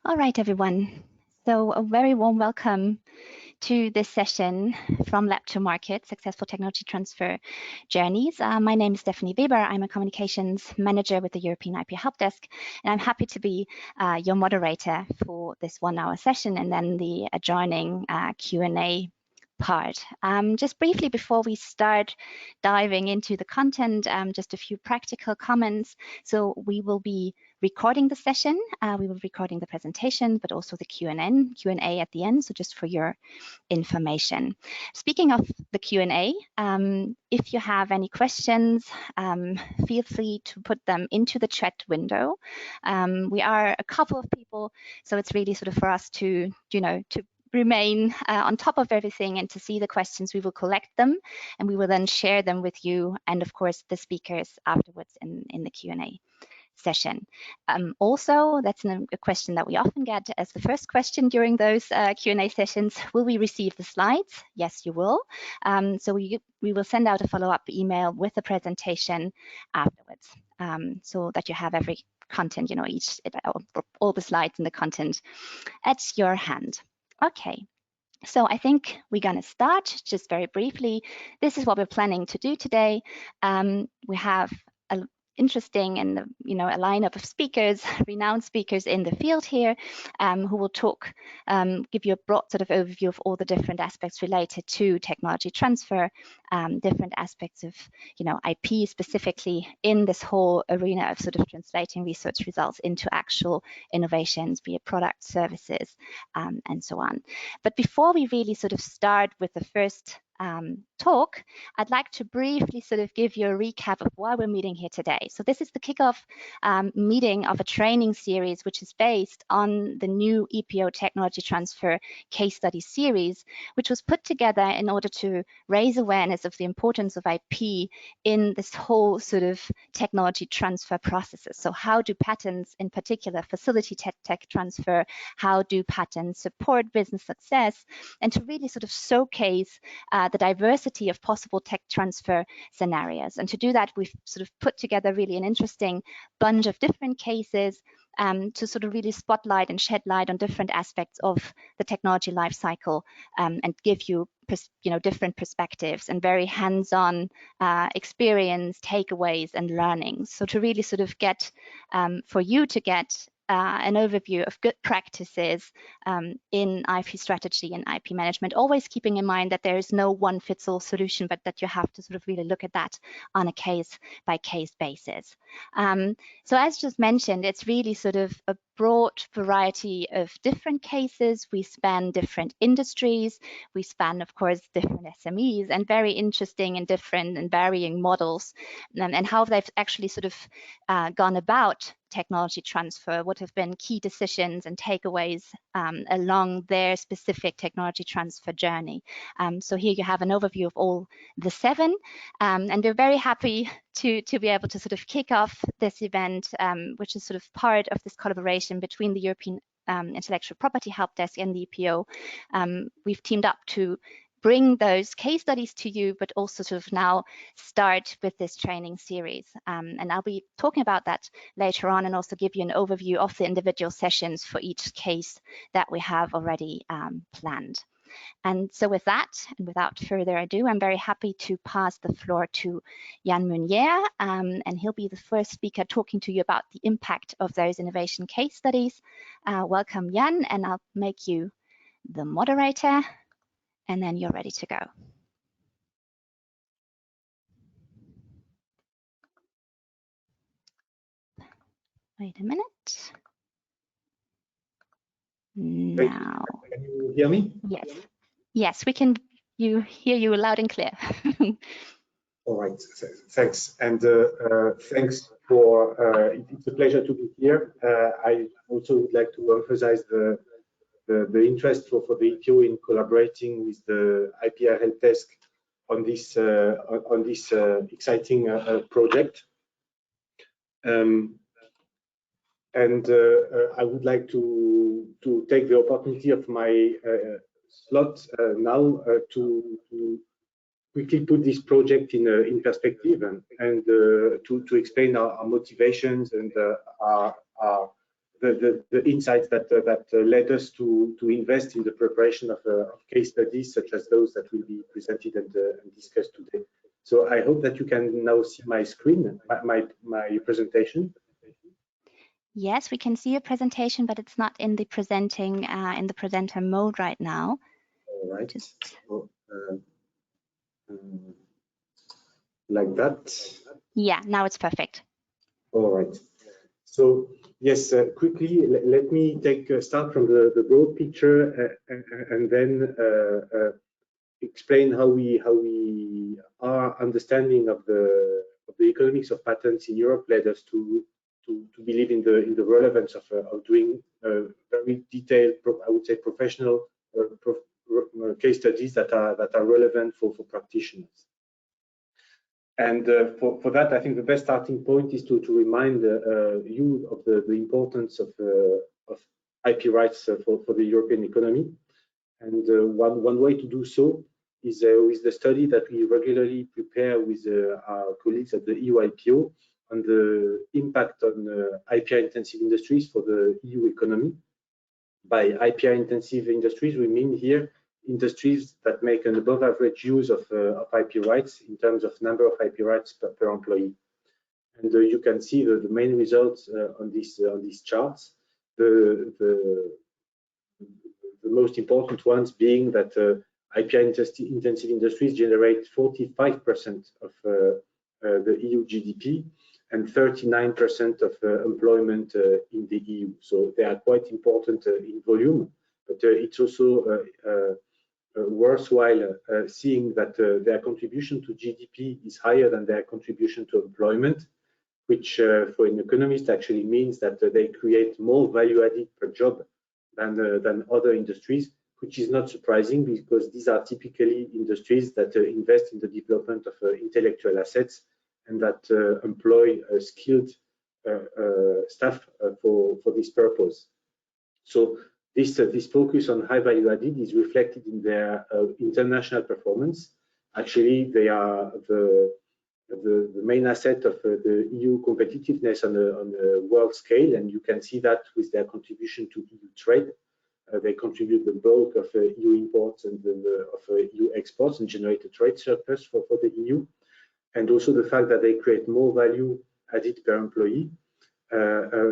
All right, everyone. So a very warm welcome to this session from Lab to Market, Successful Technology Transfer Journeys. My name is Stephanie Weber. I'm a communications manager with the European IP Help Desk, and I'm happy to be your moderator for this 1 hour session and then the adjoining Q&A part. Just briefly before we start diving into the content, just a few practical comments. So we will be recording the session, we will be recording the presentation, but also the Q&A at the end, so just for your information. Speaking of the Q&A, if you have any questions, feel free to put them into the chat window. We are a couple of people, so it's really sort of for us to, to remain on top of everything and to see the questions. We will collect them and we will then share them with you and of course the speakers afterwards in the Q&A session. Also, that's a question that we often get as the first question during those Q&A sessions. Will we receive the slides? Yes, you will. So we will send out a follow-up email with the presentation afterwards, so that you have every content, all the slides and the content at your hand. Okay. So I think we're going to start just very briefly. This is what we're planning to do today. We have a interesting and a lineup of speakers, renowned speakers in the field here, who will talk, give you a broad sort of overview of all the different aspects related to technology transfer, different aspects of IP specifically in this whole arena of sort of translating research results into actual innovations, be it products, services, and so on. But before we really sort of start with the first talk, I'd like to briefly sort of give you a recap of why we're meeting here today. So this is the kickoff meeting of a training series, which is based on the new EPO technology transfer case study series, which was put together in order to raise awareness of the importance of IP in this whole sort of technology transfer processes. So how do patents in particular facilitate tech transfer? How do patents support business success? And to really sort of showcase the diversity of possible tech transfer scenarios. And to do that, we've sort of put together really an interesting bunch of different cases to sort of really spotlight and shed light on different aspects of the technology life cycle, and give you different perspectives and very hands-on experience, takeaways and learnings. So to really sort of get, for you to get an overview of good practices in IP strategy and IP management, always keeping in mind that there is no one-fits-all solution, but that you have to sort of really look at that on a case-by-case basis. So as just mentioned, it's really sort of a broad variety of different cases. We span different industries. We span, of course, different SMEs and very interesting and different and varying models, and how they've actually sort of gone about technology transfer, what have been key decisions and takeaways along their specific technology transfer journey. So here you have an overview of all the 7, and we're very happy to be able to sort of kick off this event, which is sort of part of this collaboration between the European Intellectual Property Help Desk and the EPO. We've teamed up to bring those case studies to you, but also sort of now start with this training series. And I'll be talking about that later on and also give you an overview of the individual sessions for each case that we have already planned. And so with that, and without further ado, I'm very happy to pass the floor to Jan Meunier, and he'll be the first speaker talking to you about the impact of those innovation case studies. Welcome, Jan, and I'll make you the moderator, and then you're ready to go. Wait a minute. Now. Can you hear me? Yes. Yes, we can hear you loud and clear. All right, thanks. And thanks for, it's a pleasure to be here. I also would like to emphasize the interest for the EPO in collaborating with the IPR Help Desk on this exciting project. And I would like to take the opportunity of my slot now to quickly put this project in perspective and to explain our motivations and our the insights that led us to invest in the preparation of case studies such as those that will be presented and discussed today. So I hope that you can now see my screen, my presentation. Yes, we can see your presentation, but it's not in the presenter mode right now. All right. So, like that. Yeah, now it's perfect. All right. So yes, quickly let me start from the broad picture and then explain how we our understanding of the economics of patents in Europe led us to believe in the relevance of doing very detailed, I would say, professional case studies that are relevant for practitioners. And for that, I think the best starting point is to remind you of the importance of IP rights for the European economy. And one way to do so is with the study that we regularly prepare with our colleagues at the EU EPO on the impact on IPR-intensive industries for the EU economy. By IPR-intensive industries, we mean here industries that make an above average use of IP rights in terms of number of IP rights per employee. And you can see the main results on these charts. The most important ones being that IPR-intensive industries generate 45% of the EU GDP and 39% of employment in the EU. So they are quite important in volume, but it's also worthwhile seeing that their contribution to GDP is higher than their contribution to employment, which for an economist actually means that they create more value added per job than other industries, which is not surprising because these are typically industries that invest in the development of intellectual assets and that employ skilled staff for this purpose. So this focus on high value added is reflected in their international performance. Actually, they are the main asset of the EU competitiveness on a world scale, and you can see that with their contribution to EU trade. They contribute the bulk of EU imports and of EU exports and generate a trade surplus for the EU. And also the fact that they create more value added per employee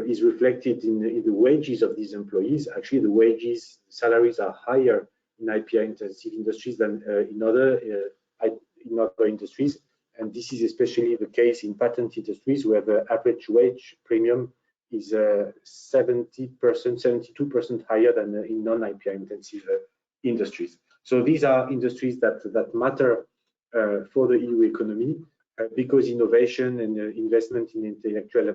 is reflected in the wages of these employees. Actually, the salaries are higher in IPR-intensive industries than in other industries. And this is especially the case in patent industries, where the average wage premium is 70%, 72% higher than in non-IPR-intensive industries. So these are industries that matter for the EU economy because innovation and investment in intellectual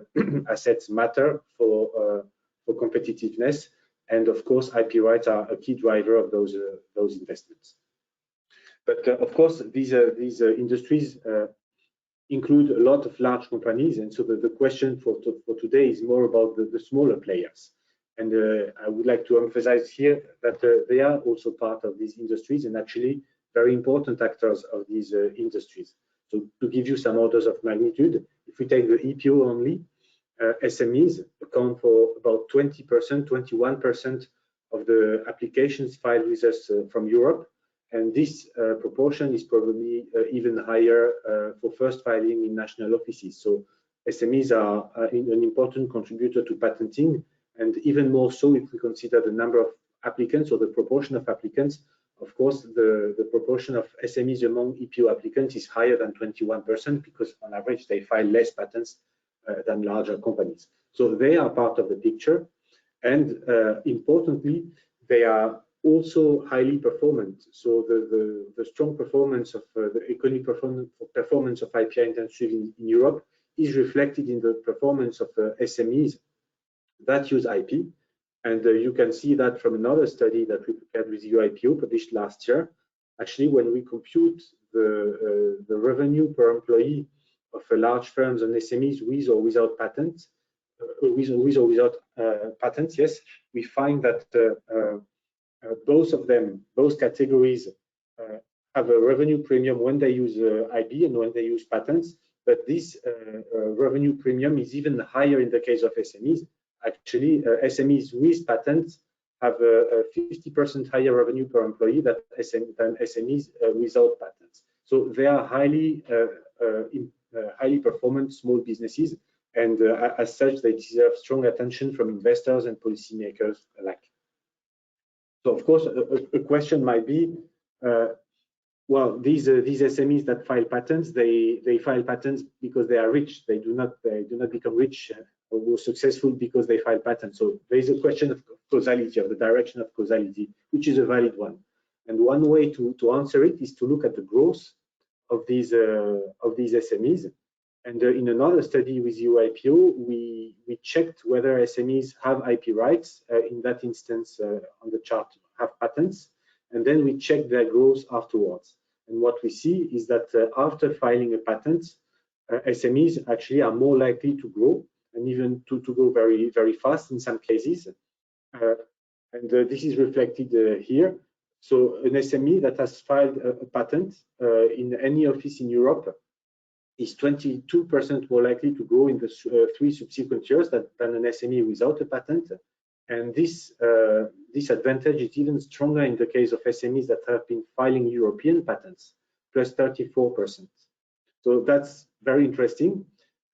assets matter for competitiveness. And of course, IP rights are a key driver of those investments. But of course, these industries include a lot of large companies, and so the question for today is more about the smaller players. And I would like to emphasize here that they are also part of these industries and actually very important actors of these industries. So to give you some orders of magnitude, if we take the EPO only, SMEs account for about 20%, 21% of the applications filed with us from Europe. And this proportion is probably even higher for first filing in national offices. So SMEs are an important contributor to patenting, and even more so if we consider the number of applicants or the proportion of applicants. Of course, the proportion of SMEs among EPO applicants is higher than 21% because on average they file less patents than larger companies. So they are part of the picture, and importantly, they are also highly performant. So the strong performance of the economic performance of IPR-intensive in Europe is reflected in the performance of SMEs that use IP. And you can see that from another study that we prepared with EUIPO published last year. Actually, when we compute the revenue per employee of large firms and SMEs with or without patents, yes, we find that both categories have a revenue premium when they use IP and when they use patents. But this revenue premium is even higher in the case of SMEs. actually SMEs with patents have a 50% higher revenue per employee than SMEs without patents. So they are highly performant small businesses, and as such, they deserve strong attention from investors and policymakers alike. So, of course, a question might be, well, these SMEs that file patents, they file patents because they are rich. They do not become rich or successful because they file patents. So there is a question of causality, of the direction of causality, which is a valid one. And one way to answer it is to look at the growth of these SMEs. And in another study with EPO, we checked whether SMEs have IP rights. In that instance, on the chart, have patents. And then we checked their growth afterwards. And what we see is that after filing a patent, SMEs actually are more likely to grow, and even to grow very, very fast in some cases. And this is reflected here. So an SME that has filed a patent in any office in Europe is 22% more likely to grow in the 3 subsequent years than an SME without a patent. And this advantage is even stronger in the case of SMEs that have been filing European patents, plus 34%. So that's very interesting.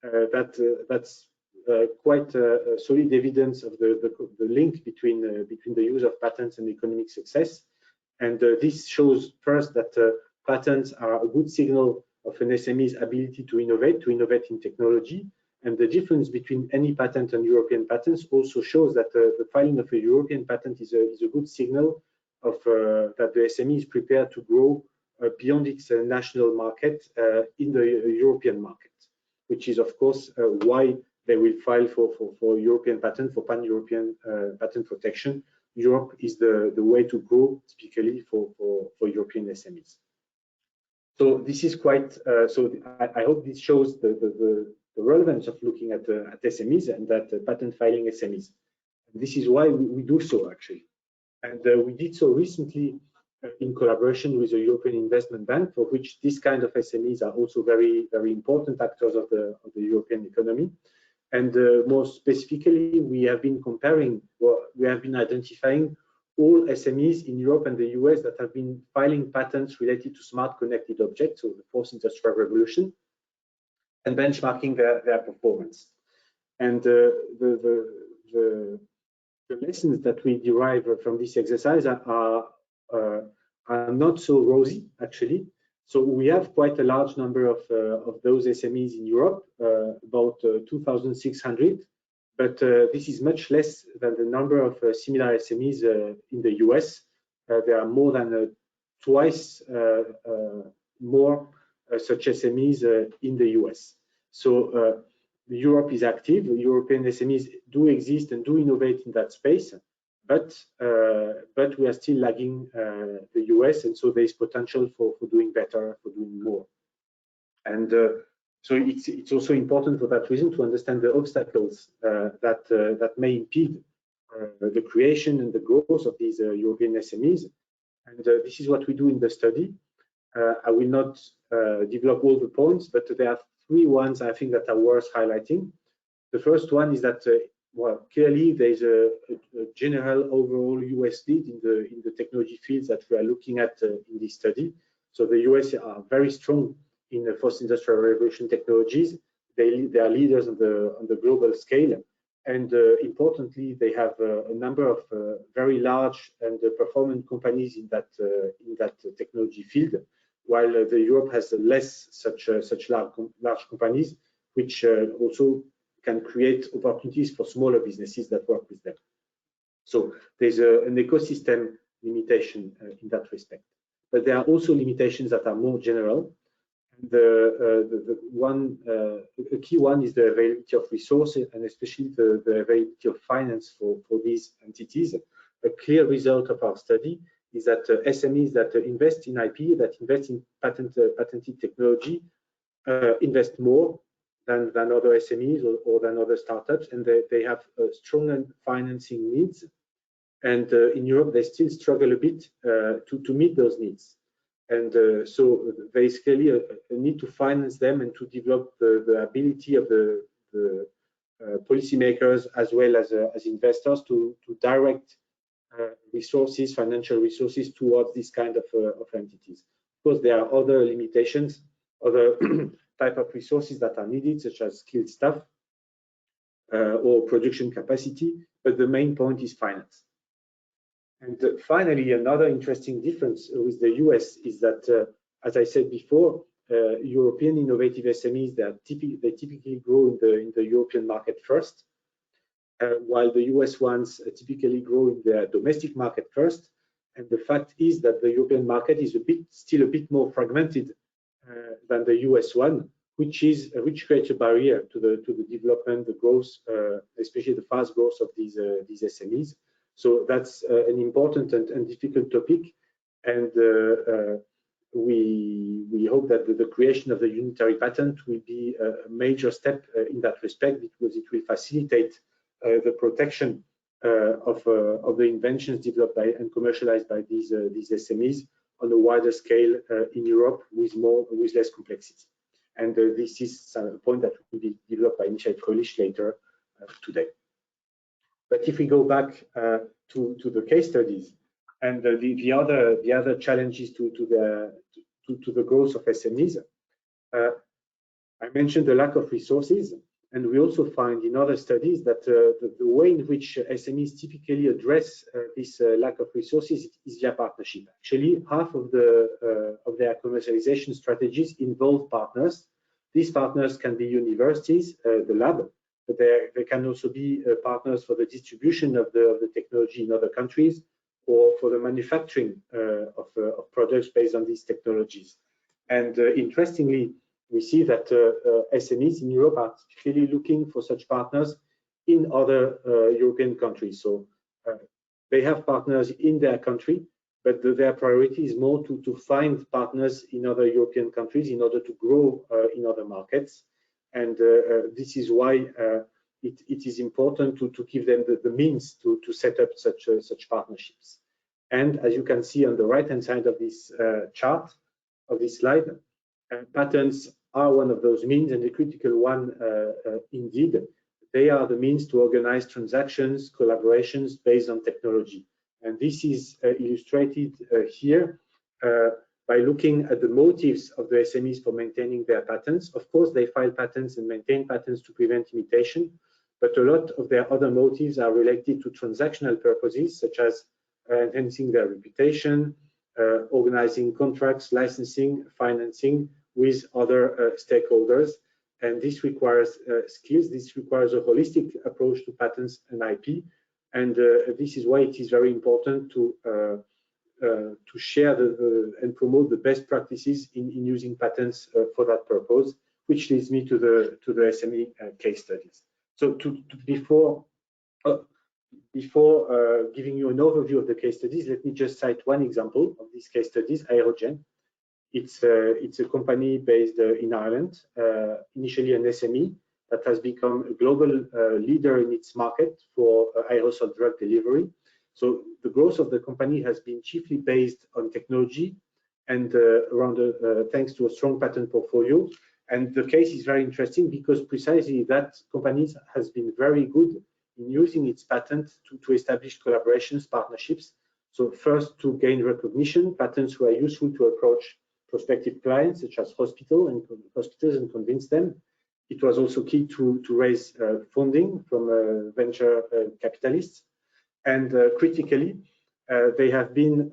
That's quite solid evidence of the link between the use of patents and economic success. And this shows first that patents are a good signal of an SME's ability to innovate in technology. And the difference between any patent and European patents also shows that the filing of a European patent is a good signal of that the SME is prepared to grow beyond its national market in the European market, which is of course why they will file for European patent, for pan-European patent protection. Europe is the way to grow, typically for European SMEs. So this is quite. So I hope this shows the relevance of looking at SMEs and that patent filing SMEs. And this is why we do so actually, and we did so recently in collaboration with the European Investment Bank, for which this kind of SMEs are also very, very important actors of the European economy. And more specifically, we have been comparing, or we have been identifying all SMEs in Europe and the US that have been filing patents related to smart connected objects, so the fourth industrial revolution, and benchmarking their performance. And the lessons that we derive from this exercise are not so rosy, actually. So we have quite a large number of those SMEs in Europe, about 2,600, but this is much less than the number of similar SMEs in the US. There are more than twice more such SMEs in the US. So Europe is active. European SMEs do exist and do innovate in that space, but we are still lagging the US, and so there is potential for doing better, for doing more. And so it's also important for that reason to understand the obstacles that may impede the creation and the growth of these European SMEs. And this is what we do in the study. I will not develop all the points, but there are 3 ones I think that are worth highlighting. The first one is that well, clearly there's a general overall US lead in the technology fields that we are looking at in this study. So the US are very strong in the fourth industrial revolution technologies. They are leaders on the global scale, and importantly, they have a number of very large and performant companies in that technology field, while the Europe has less such large companies, which also can create opportunities for smaller businesses that work with them. So there's an ecosystem limitation in that respect. But there are also limitations that are more general. The key one is the availability of resources, and especially the availability of finance for these entities. A clear result of our study is that SMEs that invest in IP, that invest in patented technology, invest more than other SMEs or than other startups, and they have strong financing needs. And in Europe, they still struggle a bit to meet those needs. And so there is clearly a need to finance them and to develop the ability of the policymakers as well as investors to direct resources, financial resources towards this kind of entities. Of course, there are other limitations, other type of resources that are needed, such as skilled staff or production capacity, but the main point is finance. And finally, another interesting difference with the US is that, as I said before, European innovative SMEs, they typically grow in the European market first, while the US ones typically grow in their domestic market first. And the fact is that the European market is still a bit more fragmented than the US one, which creates a barrier to the development, the growth, especially the fast growth of these SMEs. So that's an important and difficult topic, and we hope that the creation of the unitary patent will be a major step in that respect, because it will facilitate the protection of the inventions developed by and commercialized by these SMEs on a wider scale in Europe with less complexity. And this is a point that will be developed by Michael Fröhlich later today. But if we go back to the case studies and the other challenges to the growth of SMEs, I mentioned the lack of resources, and we also find in other studies that the way in which SMEs typically address this lack of resources is via partnership. Actually, half of their commercialization strategies involve partners. These partners can be universities, the lab, but they can also be partners for the distribution of the technology in other countries, or for the manufacturing of products based on these technologies. And interestingly, we see that SMEs in Europe are typically looking for such partners in other European countries. So they have partners in their country, but their priority is more to find partners in other European countries in order to grow in other markets. And this is why it is important to give them the means to set up such partnerships. And as you can see on the right-hand side of this chart, of this slide, patents are one of those means, and the critical one indeed. They are the means to organize transactions, collaborations based on technology. And this is illustrated here by looking at the motives of the SMEs for maintaining their patents. Of course, they file patents and maintain patents to prevent imitation, but a lot of their other motives are related to transactional purposes, such as enhancing their reputation, organizing contracts, licensing, financing with other stakeholders. And this requires skills. This requires a holistic approach to patents and IP. And this is why it is very important to share and promote the best practices in using patents for that purpose, which leads me to the SME case studies. So before giving you an overview of the case studies, let me just cite one example of these case studies, Aerogen. It's a company based in Ireland, initially an SME that has become a global leader in its market for aerosol drug delivery. So the growth of the company has been chiefly based on technology and thanks to a strong patent portfolio. And the case is very interesting because precisely that company has been very good in using its patent to establish collaborations, partnerships. So first, to gain recognition, patents were useful to approach prospective clients such as hospitals and convince them. It was also key to raise funding from venture capitalists. And critically, they have been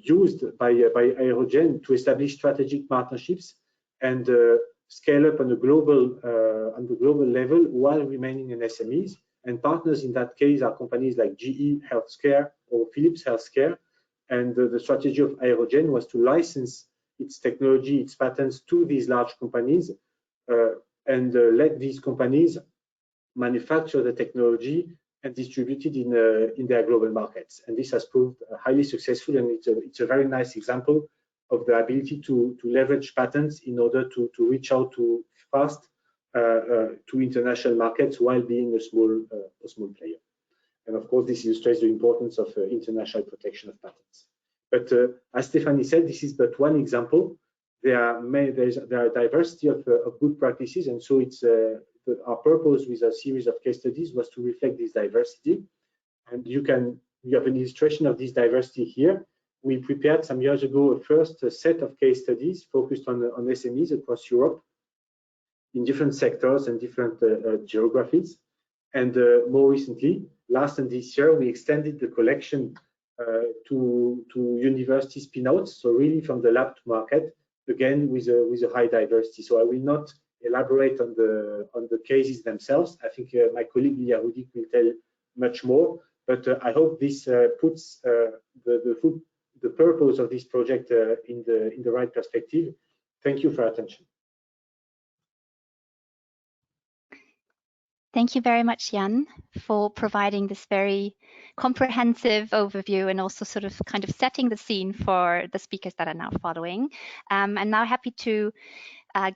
used by Aerogen to establish strategic partnerships and scale up on the global level while remaining in SMEs. And partners in that case are companies like GE Healthcare or Philips Healthcare. And the strategy of Aerogen was to license its technology, its patents to these large companies and let these companies manufacture the technology and distribute it in their global markets. And this has proved highly successful, and it's a very nice example of the ability to leverage patents in order to reach out to fast to international markets while being a small player. And of course, this illustrates the importance of international protection of patents. But as Stephanie said, this is but one example. There are a diversity of good practices, and so it's the our purpose with a series of case studies was to reflect this diversity. And you have an illustration of this diversity here. We prepared some years ago a first set of case studies focused on SMEs across Europe in different sectors and different geographies. And more recently, last and this year, we extended the collection to university spin-outs, so really from the lab to market, again with a high diversity. So I will not elaborate on the cases themselves. I think my colleague Lia Rudik will tell much more. But I hope this puts the purpose of this project in the right perspective. Thank you for your attention. Thank you very much, Jan, for providing this very comprehensive overview and also sort of kind of setting the scene for the speakers that are now following. I'm now happy to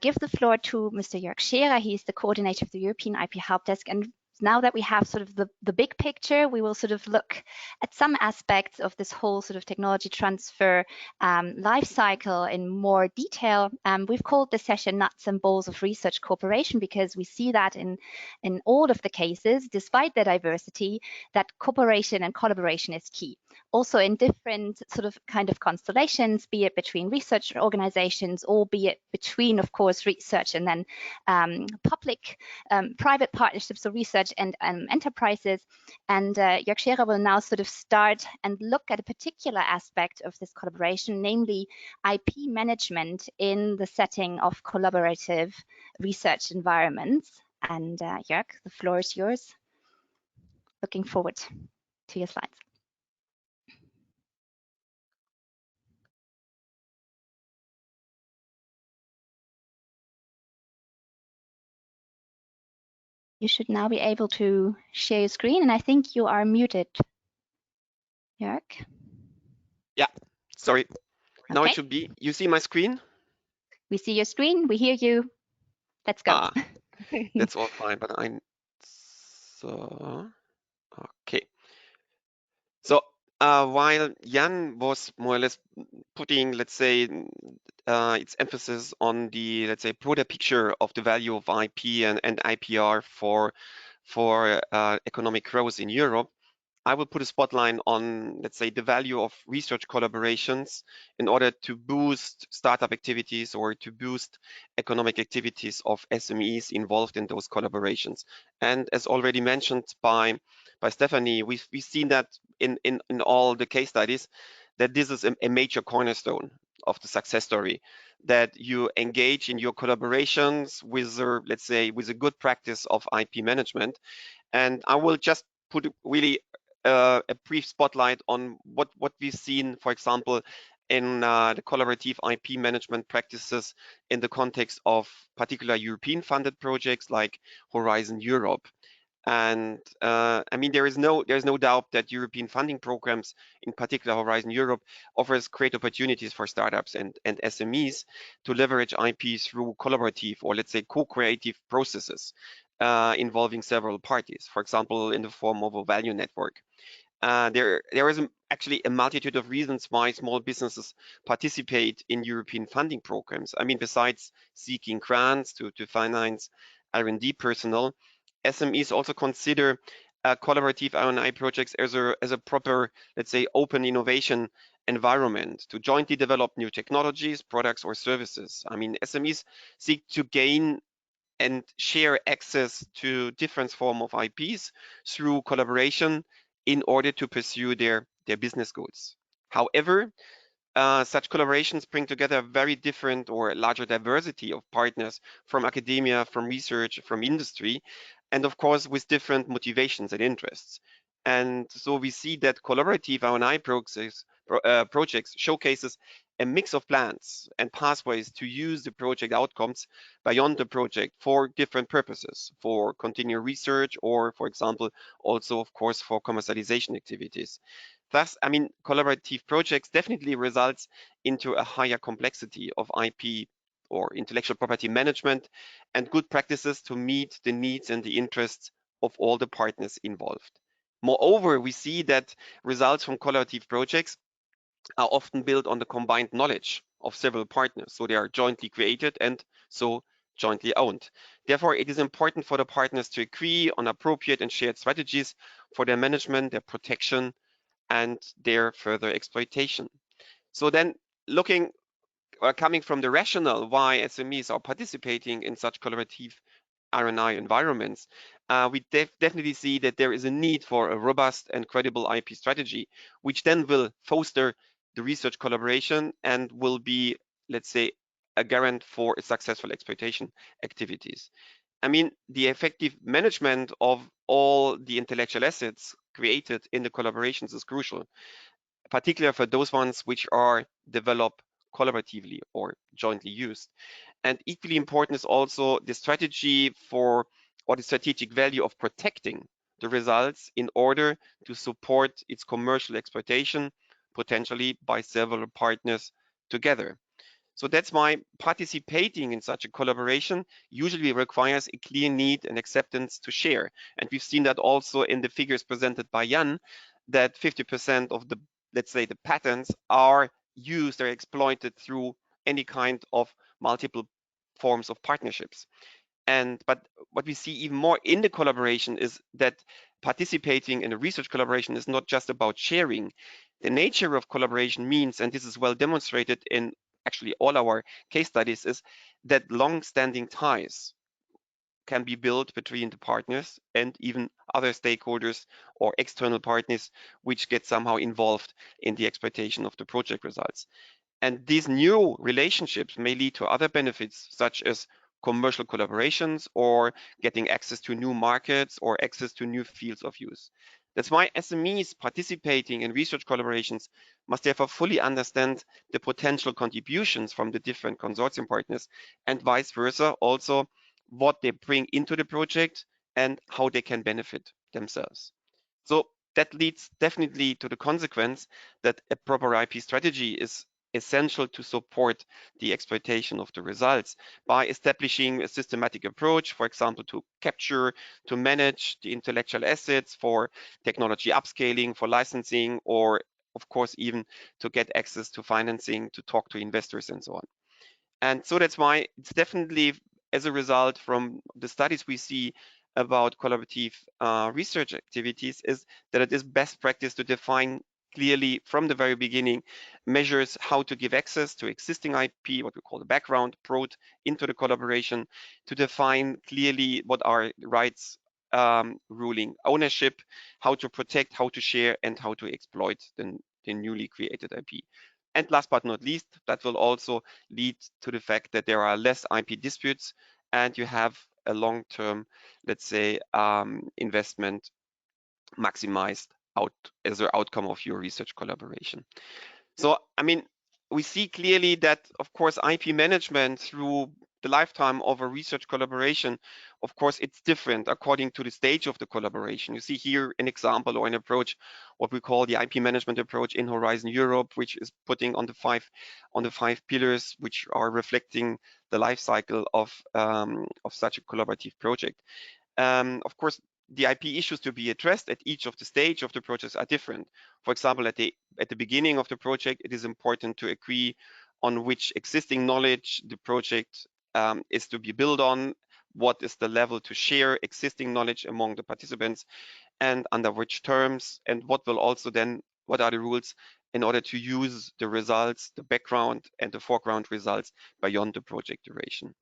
give the floor to Mr. Jörg Scherer. He's the coordinator of the European IP Help Desk. And now that we have sort of the big picture, we will sort of look at some aspects of this whole sort of technology transfer life cycle in more detail. We've called this session Nuts and Bolts of Research Cooperation because we see that in all of the cases, despite their diversity, that cooperation and collaboration is key. Also in different sort of kind of constellations, be it between research organizations or be it between, of course, research and then private partnerships or research and enterprises. And Jörg Scherer will now sort of start and look at a particular aspect of this collaboration, namely IP management in the setting of collaborative research environments. And Jörg, the floor is yours. Looking forward to your slides. You should now be able to share your screen, and I think you are muted, Jörg. Yeah, sorry. Now Okay. it should be. You see my screen? We see your screen. We hear you. Let's go. That's all fine, but okay. So while Jan was more or less putting, let's say, its emphasis on the, let's say, broader picture of the value of IP and IPR for economic growth in Europe, I will put a spotlight on, let's say, the value of research collaborations in order to boost startup activities or to boost economic activities of SMEs involved in those collaborations. And as already mentioned by Stephanie, we've seen that in all the case studies, that this is a major cornerstone of the success story, that you engage in your collaborations with, let's say, with a good practice of IP management. And I will just put really a brief spotlight on what we've seen, for example, in the collaborative IP management practices in the context of particular European funded projects like Horizon Europe. And I mean, there's no doubt that European funding programs, in particular Horizon Europe, offers great opportunities for startups and SMEs to leverage IP through collaborative or, let's say, co-creative processes involving several parties, for example, in the form of a value network. There is actually a multitude of reasons why small businesses participate in European funding programs. I mean, besides seeking grants to finance R&D personnel, SMEs also consider collaborative R&I projects as a proper, let's say, open innovation environment to jointly develop new technologies, products, or services. I mean, SMEs seek to gain and share access to different forms of IPs through collaboration in order to pursue their business goals. However, such collaborations bring together a very different or larger diversity of partners from academia, from research, from industry, and of course with different motivations and interests. And so we see that collaborative R&I projects showcases a mix of plans and pathways to use the project outcomes beyond the project for different purposes, for continued research or, for example, also, of course, for commercialization activities. Thus, I mean, collaborative projects definitely results into a higher complexity of IP or intellectual property management and good practices to meet the needs and the interests of all the partners involved. Moreover, we see that results from collaborative projects are often built on the combined knowledge of several partners. So they are jointly created and so jointly owned. Therefore, it is important for the partners to agree on appropriate and shared strategies for their management, their protection, and their further exploitation. So then looking coming from the rationale why SMEs are participating in such collaborative R&I environments, we definitely see that there is a need for a robust and credible IP strategy, which then will foster the research collaboration and will be, let's say, a guarant for successful exploitation activities. I mean, the effective management of all the intellectual assets created in the collaborations is crucial, particularly for those ones which are developed collaboratively or jointly used. And equally important is also the strategy for or the strategic value of protecting the results in order to support its commercial exploitation, potentially by several partners together. So that's why participating in such a collaboration usually requires a clear need and acceptance to share. And we've seen that also in the figures presented by Jan, that 50% of the, let's say, the patents are used or exploited through any kind of multiple forms of partnerships. But what we see even more in the collaboration is that participating in a research collaboration is not just about sharing. The nature of collaboration means, and this is well demonstrated in actually all our case studies, is that long-standing ties can be built between the partners and even other stakeholders or external partners which get somehow involved in the exploitation of the project results. And these new relationships may lead to other benefits, such as commercial collaborations or getting access to new markets or access to new fields of use. That's why SMEs participating in research collaborations must therefore fully understand the potential contributions from the different consortium partners and vice versa, also what they bring into the project and how they can benefit themselves. So that leads definitely to the consequence that a proper IP strategy is essential to support the exploitation of the results by establishing a systematic approach, for example, to capture, to manage the intellectual assets for technology upscaling, for licensing, or of course, even to get access to financing, to talk to investors and so on. And so that's why it's definitely as a result from the studies we see about collaborative research activities is that it is best practice to define clearly from the very beginning measures how to give access to existing IP, what we call the background, brought into the collaboration, to define clearly what are rights ruling ownership, how to protect, how to share, and how to exploit the newly created IP. And last but not least, that will also lead to the fact that there are less IP disputes and you have a long-term, let's say, investment maximized out as an outcome of your research collaboration. So, I mean, we see clearly that, of course, IP management through the lifetime of a research collaboration, of course, it's different according to the stage of the collaboration. You see here an example or an approach, what we call the IP management approach in Horizon Europe, which is putting on the five pillars, which are reflecting the life cycle of such a collaborative project. Of course, the IP issues to be addressed at each of the stage of the projects are different. For example, at the beginning of the project, it is important to agree on which existing knowledge the project is to be built on, what is the level to share existing knowledge among the participants, and under which terms, and what will also then, what are the rules in order to use the results, the background and the foreground results beyond the project duration.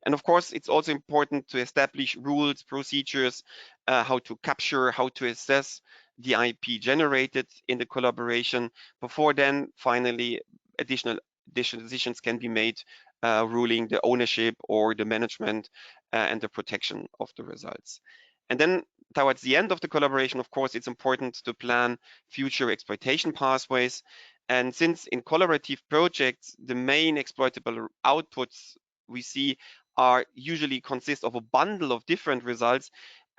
And of course, it's also important to establish rules, procedures, how to capture, how to assess the IP generated in the collaboration before then finally additional decisions can be made ruling the ownership or the management and the protection of the results. And then towards the end of the collaboration, of course, it's important to plan future exploitation pathways. And since in collaborative projects, the main exploitable outputs we see are usually consist of a bundle of different results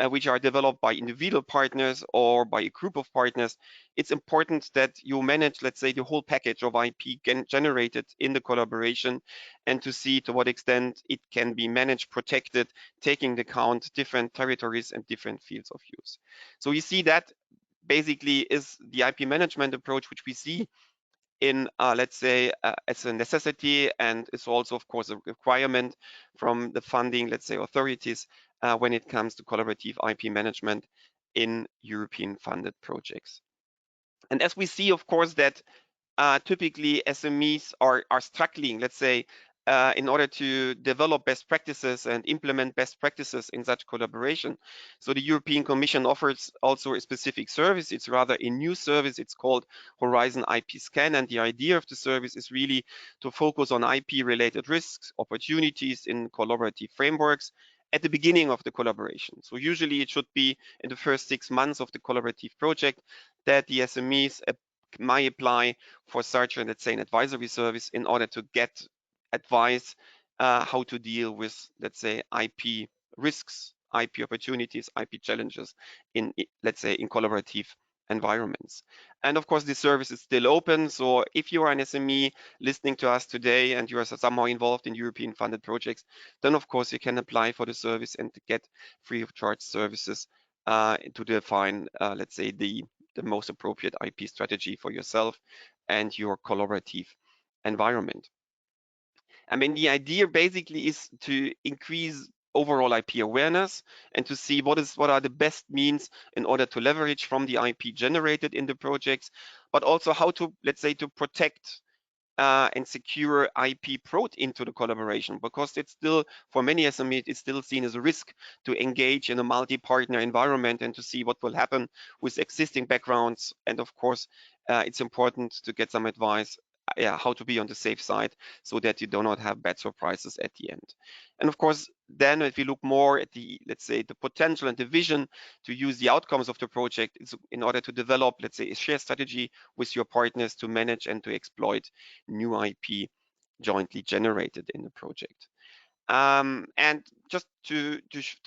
which are developed by individual partners or by a group of partners, it's important that you manage, let's say, the whole package of IP generated in the collaboration and to see to what extent it can be managed, protected, taking into account different territories and different fields of use. So you see that basically is the IP management approach which we see in, let's say, as a necessity, and it's also, of course, a requirement from the funding, let's say, authorities when it comes to collaborative IP management in European funded projects. And as we see, of course, that typically SMEs are struggling, let's say, in order to develop best practices and implement best practices in such collaboration. So the European Commission offers also a specific service. It's rather a new service. It's called Horizon IP Scan. And the idea of the service is really to focus on IP related risks, opportunities in collaborative frameworks at the beginning of the collaboration. So usually it should be in the first 6 months of the collaborative project that the SMEs might apply for such, let's say, an advisory service in order to get advice how to deal with, let's say, IP risks, IP opportunities, IP challenges in, let's say, in collaborative environments. And of course, this service is still open. So if you are an SME listening to us today and you are somehow involved in European funded projects, then of course you can apply for the service and get free of charge services to define, let's say, the most appropriate IP strategy for yourself and your collaborative environment. I mean, the idea basically is to increase overall IP awareness and to see what are the best means in order to leverage from the IP generated in the projects, but also how to, let's say, to protect and secure IP brought into the collaboration, because it's still, for many SMEs, it's still seen as a risk to engage in a multi-partner environment and to see what will happen with existing backgrounds. And of course, it's important to get some advice how to be on the safe side so that you do not have bad surprises at the end. And of course, then if you look more at the, let's say, the potential and the vision to use the outcomes of the project in order to develop, let's say, a shared strategy with your partners to manage and to exploit new IP jointly generated in the project. And just to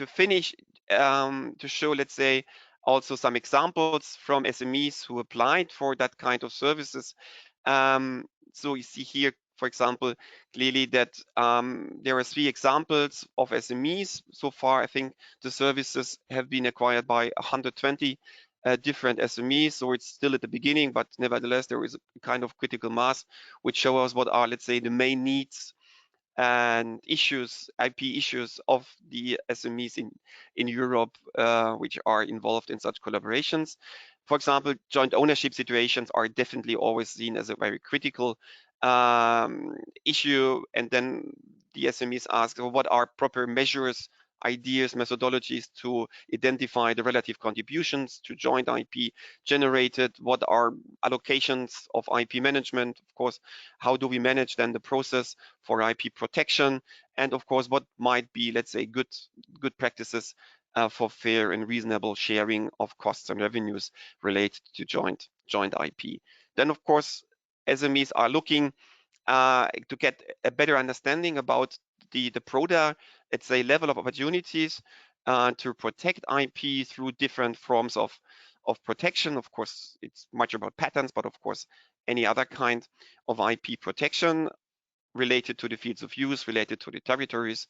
finish, to show, let's say, also some examples from SMEs who applied for that kind of services. So you see here, for example, clearly that there are 3 examples of SMEs. So far, I think the services have been acquired by 120 different SMEs. So it's still at the beginning, but nevertheless, there is a kind of critical mass, which shows us what are, let's say, the main needs and issues, IP issues of the SMEs in Europe, which are involved in such collaborations. For example, joint ownership situations are definitely always seen as a very critical issue. And then the SMEs ask, well, what are proper measures, ideas, methodologies to identify the relative contributions to joint IP generated? What are allocations of IP management? Of course, how do we manage then the process for IP protection? And of course, what might be, let's say, good practices for fair and reasonable sharing of costs and revenues related to joint IP. Then, of course, SMEs are looking to get a better understanding about the broader, let's say, level of opportunities to protect IP through different forms of protection. Of course, it's much about patents, but of course, any other kind of IP protection related to the fields of use, related to the territories.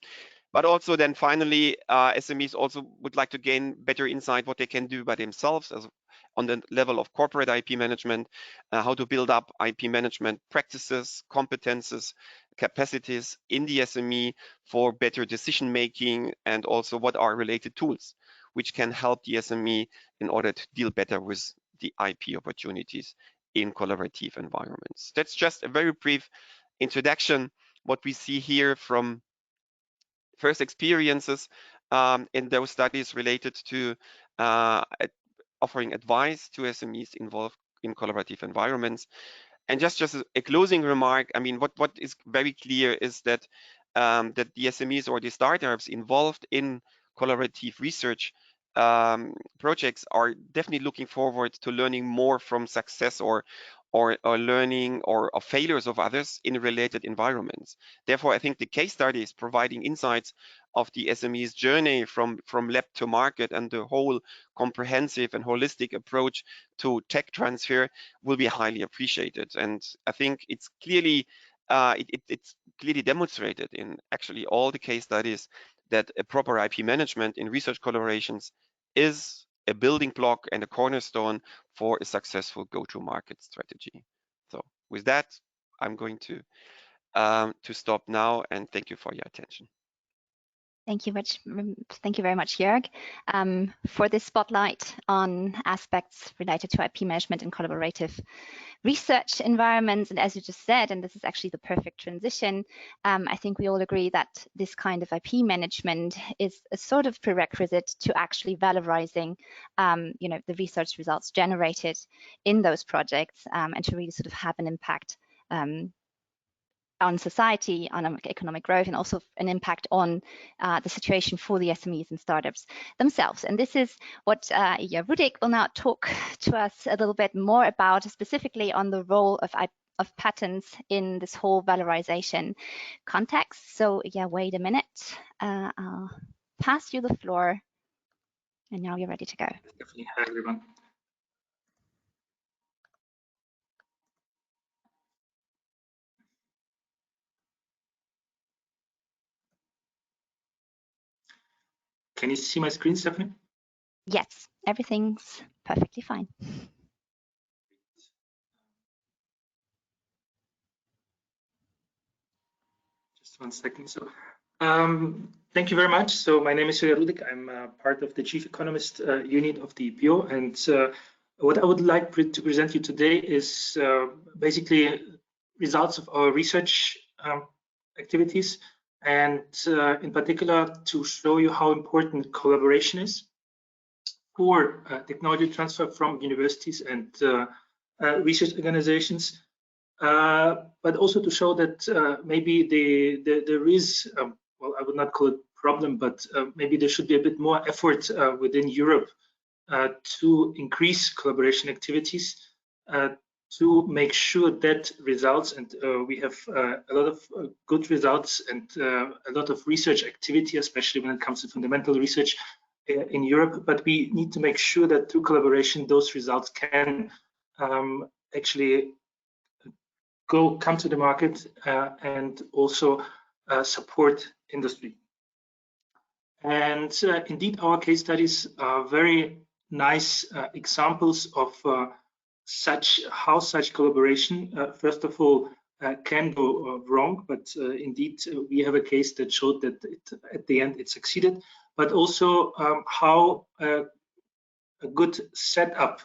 But also then finally, SMEs also would like to gain better insight what they can do by themselves as on the level of corporate IP management, how to build up IP management practices, competences, capacities in the SME for better decision making, and also what are related tools which can help the SME in order to deal better with the IP opportunities in collaborative environments. That's just a very brief introduction. What we see here from first experiences in those studies related to offering advice to SMEs involved in collaborative environments. And just a closing remark, I mean, what is very clear is that that the SMEs or the startups involved in collaborative research projects are definitely looking forward to learning more from success or learning or failures of others in related environments. Therefore, I think the case studies providing insights of the SME's journey from lab to market and the whole comprehensive and holistic approach to tech transfer will be highly appreciated. And I think it's clearly it's clearly demonstrated in actually all the case studies that a proper IP management in research collaborations is a building block and a cornerstone for a successful go-to-market strategy. So with that, I'm going to stop now, and thank you for your attention. Thank you very much, Jörg, for this spotlight on aspects related to IP management and collaborative research environments. And as you just said, and this is actually the perfect transition, I think we all agree that this kind of IP management is a sort of prerequisite to actually valorizing, the research results generated in those projects, and to really sort of have an impact on society, on economic growth, and also an impact on the situation for the SMEs and startups themselves. And this is what Rudik will now talk to us a little bit more about, specifically on the role of patents in this whole valorization context. So yeah, wait a minute. I'll pass you the floor, and now you're ready to go. Definitely. Hi, everyone. Can you see my screen, Stephanie? Yes, everything's perfectly fine. Just 1 second. So, thank you very much. So, my name is Rudik. I'm part of the Chief Economist unit of the EPO, and what I would like to present you today is basically results of our research activities, and in particular to show you how important collaboration is for technology transfer from universities and research organizations, but also to show that maybe there is, well, I would not call it problem, but maybe there should be a bit more effort within Europe to increase collaboration activities, to make sure that results, and we have a lot of good results and a lot of research activity, especially when it comes to fundamental research in Europe, but we need to make sure that through collaboration those results can actually come to the market and also support industry. And indeed, our case studies are very nice examples of how such collaboration, first of all, can go wrong, but indeed we have a case that showed that at the end it succeeded, but also how a good setup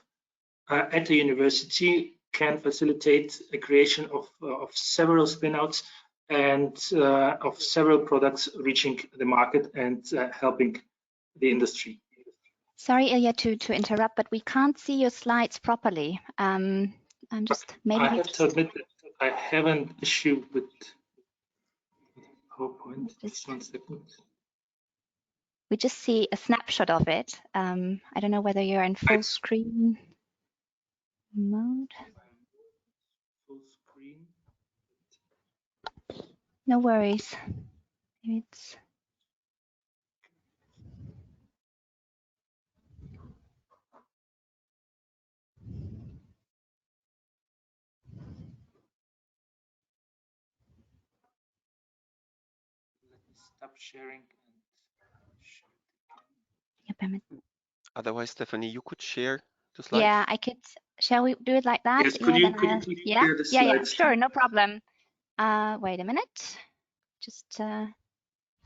at the university can facilitate a creation of several spin-outs and of several products reaching the market and helping the industry. Sorry, Ilya, to interrupt, but we can't see your slides properly. I'm just maybe. I have to admit that I have an issue with PowerPoint. Just 1 second. We just see a snapshot of it. I don't know whether you're in full screen mode. Full screen. No worries. It's. Let me stop sharing and share Yep, Otherwise, Stephanie, you could share the slides. yeah, I could. Shall we do it like that? Yes, could you please share the slides? Yeah, sure, no problem. Wait a minute. Just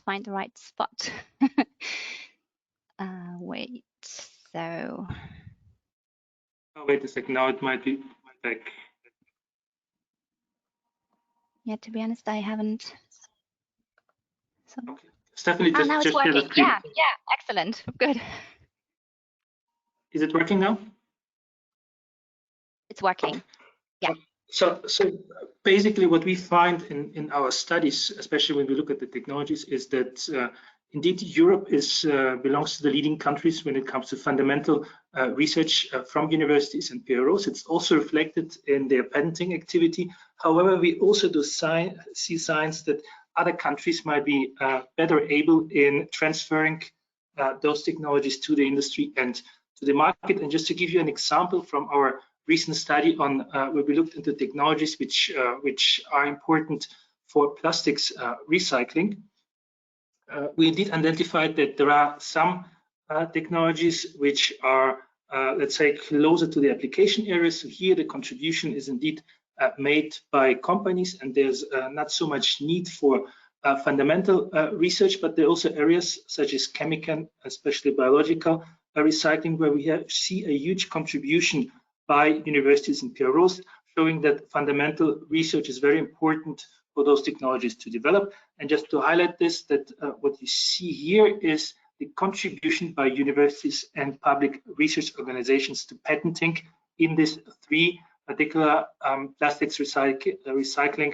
find the right spot. Wait. So. Oh, wait a second. Now it might be back. Yeah, to be honest, I haven't. So. Okay, Stephanie, now it's just working. share the screen. Yeah, excellent. Good. Is it working now? It's working. Yeah. So basically what we find in our studies, especially when we look at the technologies, is that indeed Europe belongs to the leading countries when it comes to fundamental research from universities and PROs. It's also reflected in their patenting activity. However, we also do see signs that other countries might be better able in transferring those technologies to the industry and to the market. And just to give you an example from our recent study on where we looked into technologies which are important for plastics recycling, we indeed identified that there are some technologies which are let's say closer to the application areas. So here the contribution is indeed made by companies, and there's not so much need for fundamental research, but there are also areas such as chemical, especially biological recycling, where we see a huge contribution by universities and PROs, showing that fundamental research is very important for those technologies to develop. And just to highlight this, that what you see here is the contribution by universities and public research organizations to patenting in these three particular plastics recycling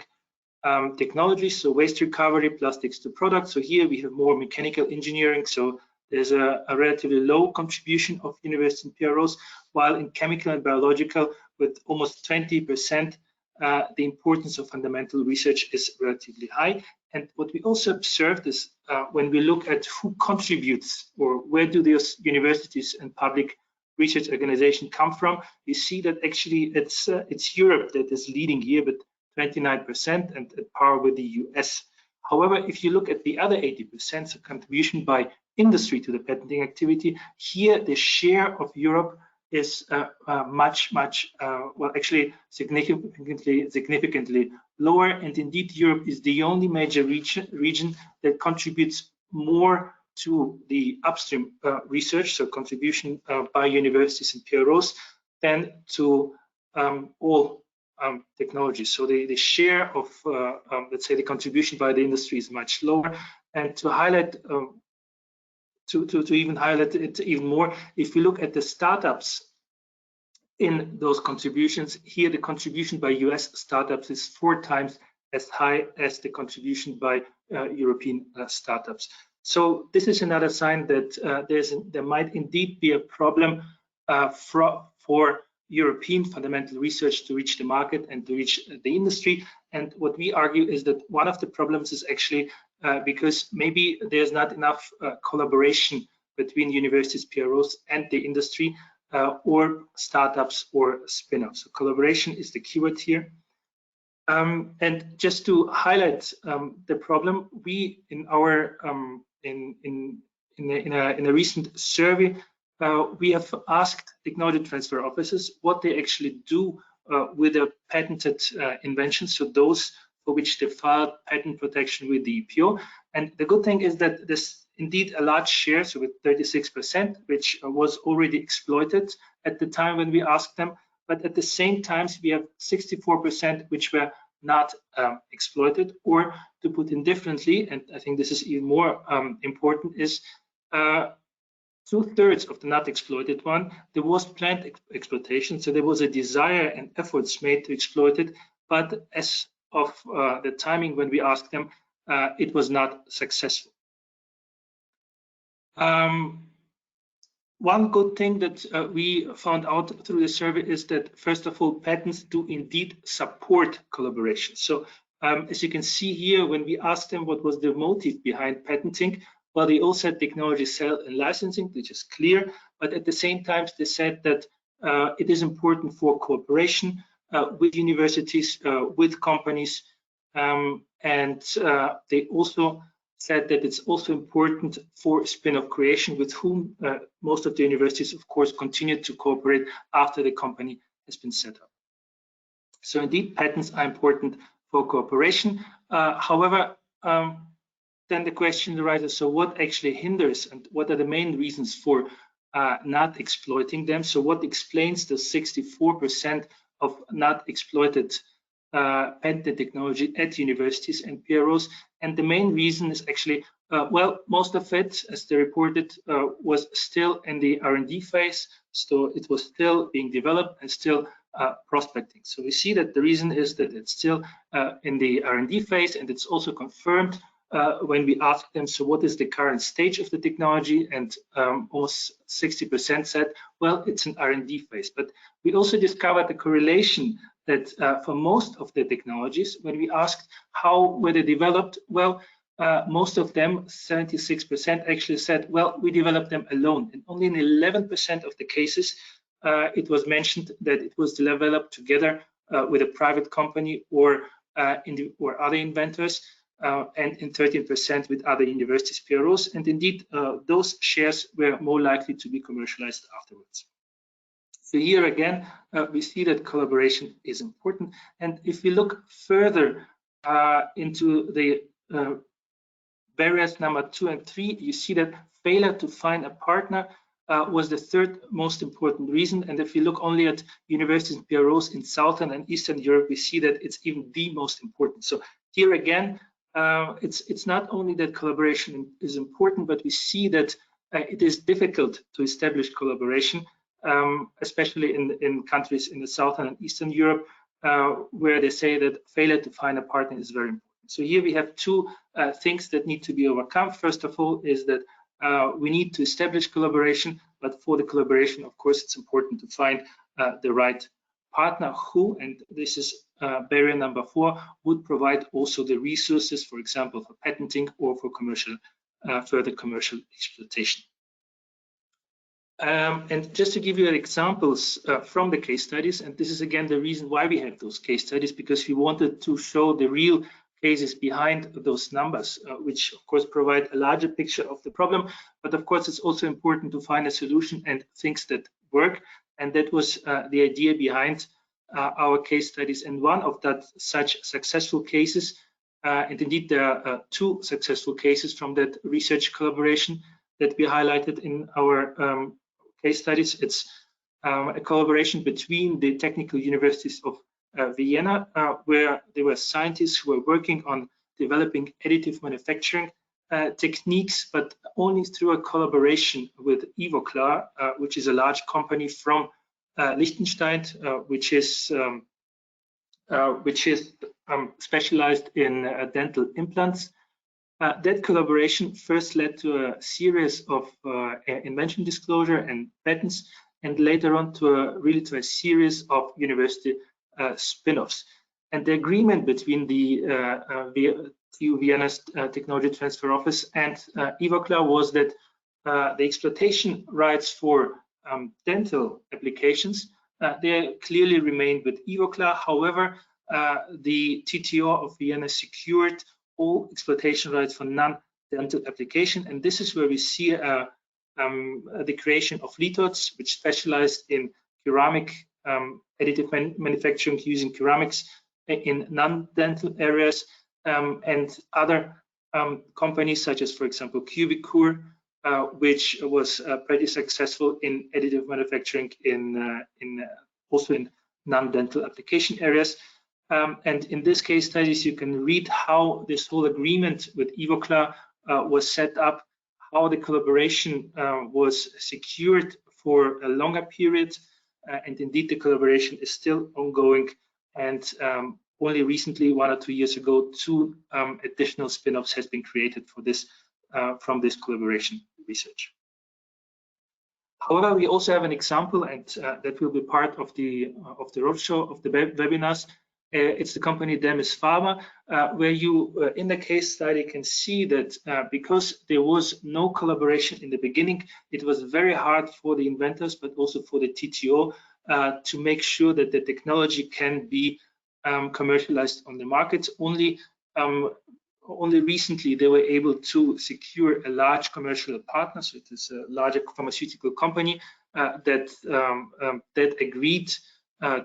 technologies. So waste recovery, plastics to products. So here we have more mechanical engineering. So there's a relatively low contribution of university and PROs, while in chemical and biological, with almost 20%, the importance of fundamental research is relatively high. And what we also observed is when we look at who contributes or where do those universities and public research organizations come from, you see that actually it's Europe that is leading here, but 29% and at par with the US. However, if you look at the other 80%, so contribution by industry to the patenting activity, here the share of Europe is much, well, actually significantly lower. And indeed, Europe is the only major region that contributes more to the upstream research, so contribution by universities and PROs, than to all technologies. So the share of, let's say, the contribution by the industry is much lower. And to highlight, to even highlight it even more, if we look at the startups in those contributions, here the contribution by US startups is 4 times as high as the contribution by European startups. So this is another sign that there might indeed be a problem for European fundamental research to reach the market and to reach the industry. And what we argue is that one of the problems is actually because maybe there's not enough collaboration between universities, PROs, and the industry, or startups or spin-offs. So collaboration is the keyword here. And just to highlight the problem, we in our in a recent survey, we have asked technology transfer offices what they actually do with their patented inventions, so those for which they filed patent protection with the EPO. And the good thing is that there's indeed a large share, so with 36%, which was already exploited at the time when we asked them. But at the same time, we have 64% which were not exploited, or to put it differently, and I think this is even more important, is 2/3 of the not exploited one, there was planned exploitation, so there was a desire and efforts made to exploit it, but as of the timing when we asked them, it was not successful. One good thing that we found out through the survey is that, first of all, patents do indeed support collaboration. So as you can see here, when we asked them what was the motive behind patenting, well, they all said technology sale and licensing, which is clear, but at the same time, they said that it is important for cooperation with universities, with companies, and they also said that it's also important for spin-off creation, with whom most of the universities, of course, continue to cooperate after the company has been set up. So indeed, patents are important for cooperation. However, then the question arises, so what actually hinders and what are the main reasons for not exploiting them? So what explains the 64% of not exploited patented technology at universities and PROs? And the main reason is actually, well, most of it, as they reported, was still in the R&D phase. So it was still being developed and still prospecting. So we see that the reason is that it's still in the R&D phase, and it's also confirmed when we asked them, so what is the current stage of the technology? And almost 60% said, well, it's an R&D phase. But we also discovered a correlation that for most of the technologies, when we asked how were they developed, well, most of them, 76%, actually said, well, we developed them alone. And only in 11% of the cases, it was mentioned that it was developed together with a private company or other inventors, and in 13% with other universities, PROs. And indeed, those shares were more likely to be commercialized afterwards. So here again, we see that collaboration is important. And if we look further into the barriers number 2 and 3, you see that failure to find a partner was the third most important reason. And if you look only at universities and PROs in Southern and Eastern Europe, we see that it's even the most important. So here again, it's not only that collaboration is important, but we see that it is difficult to establish collaboration, especially in countries in the Southern and Eastern Europe, where they say that failure to find a partner is very important. So here we have two things that need to be overcome. First of all is that we need to establish collaboration, but for the collaboration, of course, it's important to find the right partner who, and this is barrier number 4, would provide also the resources, for example, for patenting or for commercial, further commercial exploitation. And just to give you examples from the case studies, and this is again the reason why we have those case studies, because we wanted to show the real cases behind those numbers, which of course provide a larger picture of the problem. But of course, it's also important to find a solution and things that work. And that was the idea behind our case studies. And one of that such successful cases, and indeed there are 2 successful cases from that research collaboration that we highlighted in our case studies. It's a collaboration between the technical universities of Vienna, where there were scientists who were working on developing additive manufacturing techniques, but only through a collaboration with Ivoclar, which is a large company from Liechtenstein, which is specialized in dental implants. That collaboration first led to a series of invention disclosure and patents, and later on to a series of university spin-offs. And the agreement between the TU Vienna's Technology Transfer Office and Ivoclar was that the exploitation rights for dental applications, they clearly remained with Ivoclar. However, the TTO of Vienna secured all exploitation rights for non-dental application, and this is where we see the creation of Lithots, which specialized in ceramic additive manufacturing using ceramics in non-dental areas, and other companies such as, for example, Cubicure, which was pretty successful in additive manufacturing also in non-dental application areas. And in this case studies, you can read how this whole agreement with Ivoclar was set up, how the collaboration was secured for a longer period, and indeed the collaboration is still ongoing. And only recently, 1 or 2 years ago, 2 additional spin-offs has been created for this from this collaboration research. However, we also have an example, and that will be part of the roadshow of the webinars. It's the company Demis Pharma, where you in the case study can see that because there was no collaboration in the beginning, it was very hard for the inventors, but also for the TTO to make sure that the technology can be commercialized on the market. Only recently they were able to secure a large commercial partner, so it is a larger pharmaceutical company that agreed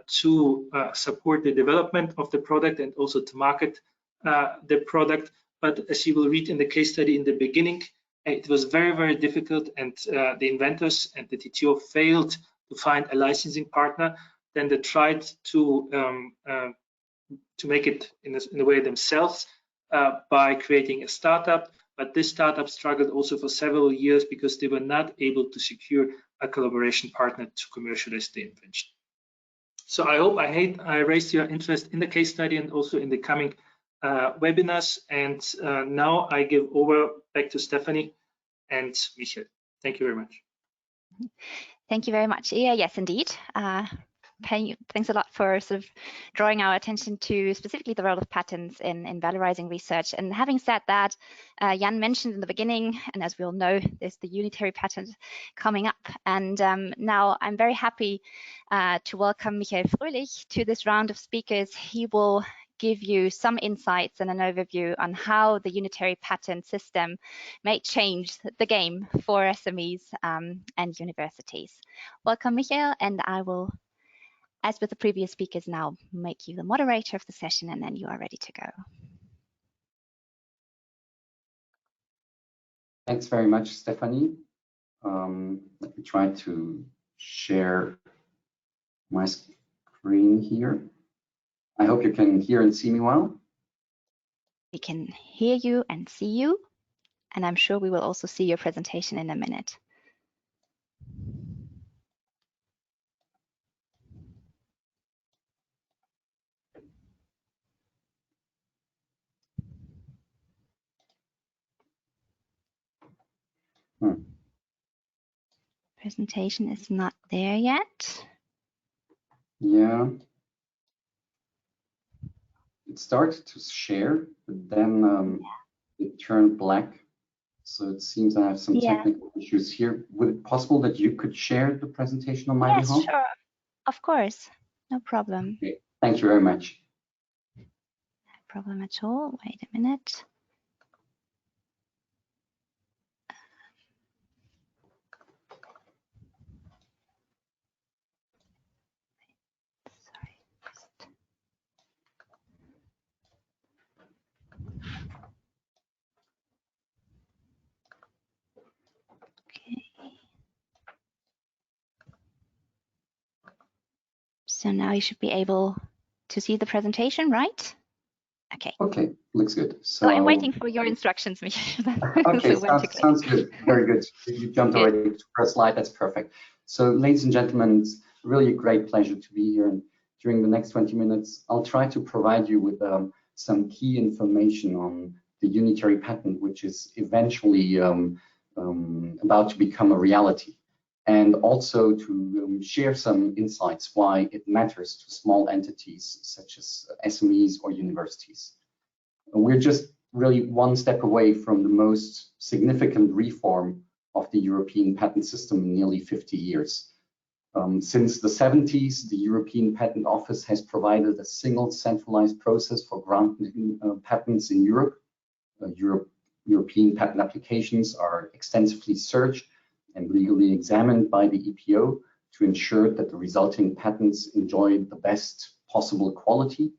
to support the development of the product and also to market the product. But as you will read in the case study in the beginning, it was very, very difficult, and the inventors and the TTO failed to find a licensing partner. Then they tried to make it in a way themselves by creating a startup. But this startup struggled also for several years because they were not able to secure a collaboration partner to commercialize the invention. So I hope I raised your interest in the case study and also in the coming webinars. And now I give over back to Stephanie and Michael. Thank you very much. Thank you very much. Yeah, yes, indeed. Thanks a lot for sort of drawing our attention to specifically the role of patents in valorizing research. And having said that, Jan mentioned in the beginning, and as we all know, there's the unitary patent coming up. And now I'm very happy to welcome Michael Fröhlich to this round of speakers. He will give you some insights and an overview on how the unitary patent system may change the game for SMEs and universities. Welcome, Michael, and I will, as with the previous speakers, now make you the moderator of the session, and then you are ready to go. Thanks very much, Stephanie. Let me try to share my screen here. I hope you can hear and see me well. We can hear you and see you, and I'm sure we will also see your presentation in a minute. Presentation is not there yet. Yeah. It started to share, but then it turned black. So it seems I have some technical issues here. Would it be possible that you could share the presentation on my behalf? Yes, sure. Of course. No problem. Okay. Thank you very much. No problem at all. Wait a minute. Sorry. Okay. So now you should be able to see the presentation, right? Okay. Okay, looks good. So I'm waiting for your instructions, Michael. Okay, So sounds good. Very good. You jumped already to first slide. That's perfect. So, ladies and gentlemen, it's really a great pleasure to be here. And during the next 20 minutes, I'll try to provide you with some key information on the unitary patent, which is eventually about to become a reality, and also to share some insights why it matters to small entities such as SMEs or universities. We're just really one step away from the most significant reform of the European patent system in nearly 50 years. Since the 70s, the European Patent Office has provided a single centralized process for granting patents in Europe. European patent applications are extensively searched and legally examined by the EPO to ensure that the resulting patents enjoy the best possible quality.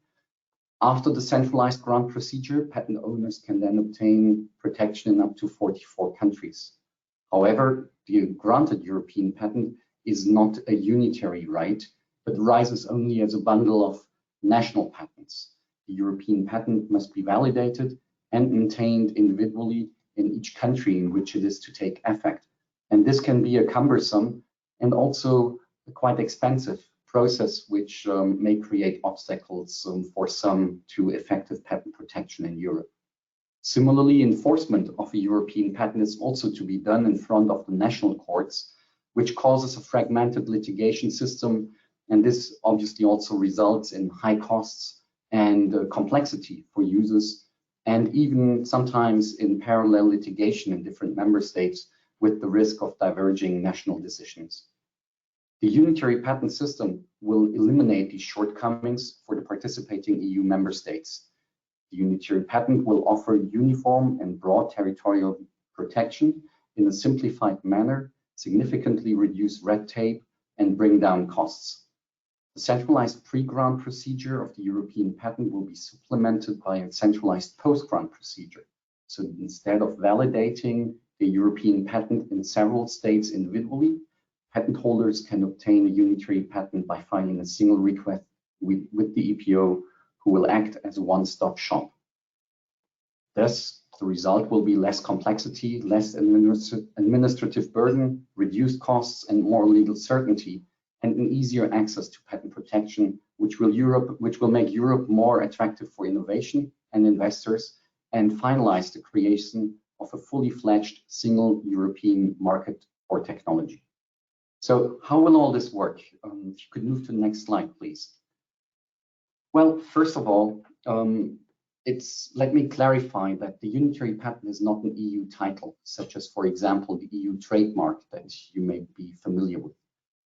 After the centralized grant procedure, patent owners can then obtain protection in up to 44 countries. However, the granted European patent is not a unitary right, but rises only as a bundle of national patents. The European patent must be validated and maintained individually in each country in which it is to take effect. And this can be a cumbersome and also a quite expensive process, which may create obstacles for some to effective patent protection in Europe. Similarly, enforcement of a European patent is also to be done in front of the national courts, which causes a fragmented litigation system, and this obviously also results in high costs and complexity for users, and even sometimes in parallel litigation in different member states with the risk of diverging national decisions. The unitary patent system will eliminate these shortcomings for the participating EU member states. The unitary patent will offer uniform and broad territorial protection in a simplified manner, significantly reduce red tape, and bring down costs. The centralized pre-grant procedure of the European patent will be supplemented by a centralized post-grant procedure. So instead of validating the European patent in several states individually, patent holders can obtain a unitary patent by filing a single request with the EPO, who will act as a one-stop shop. Thus, the result will be less complexity, less administrative burden, reduced costs, and more legal certainty, and an easier access to patent protection, which will make Europe more attractive for innovation and investors, and finalize the creation of a fully fledged single European market for technology. So how will all this work? If you could move to the next slide, please. Well, first of all, let me clarify that the unitary patent is not an EU title, such as, for example, the EU trademark that you may be familiar with.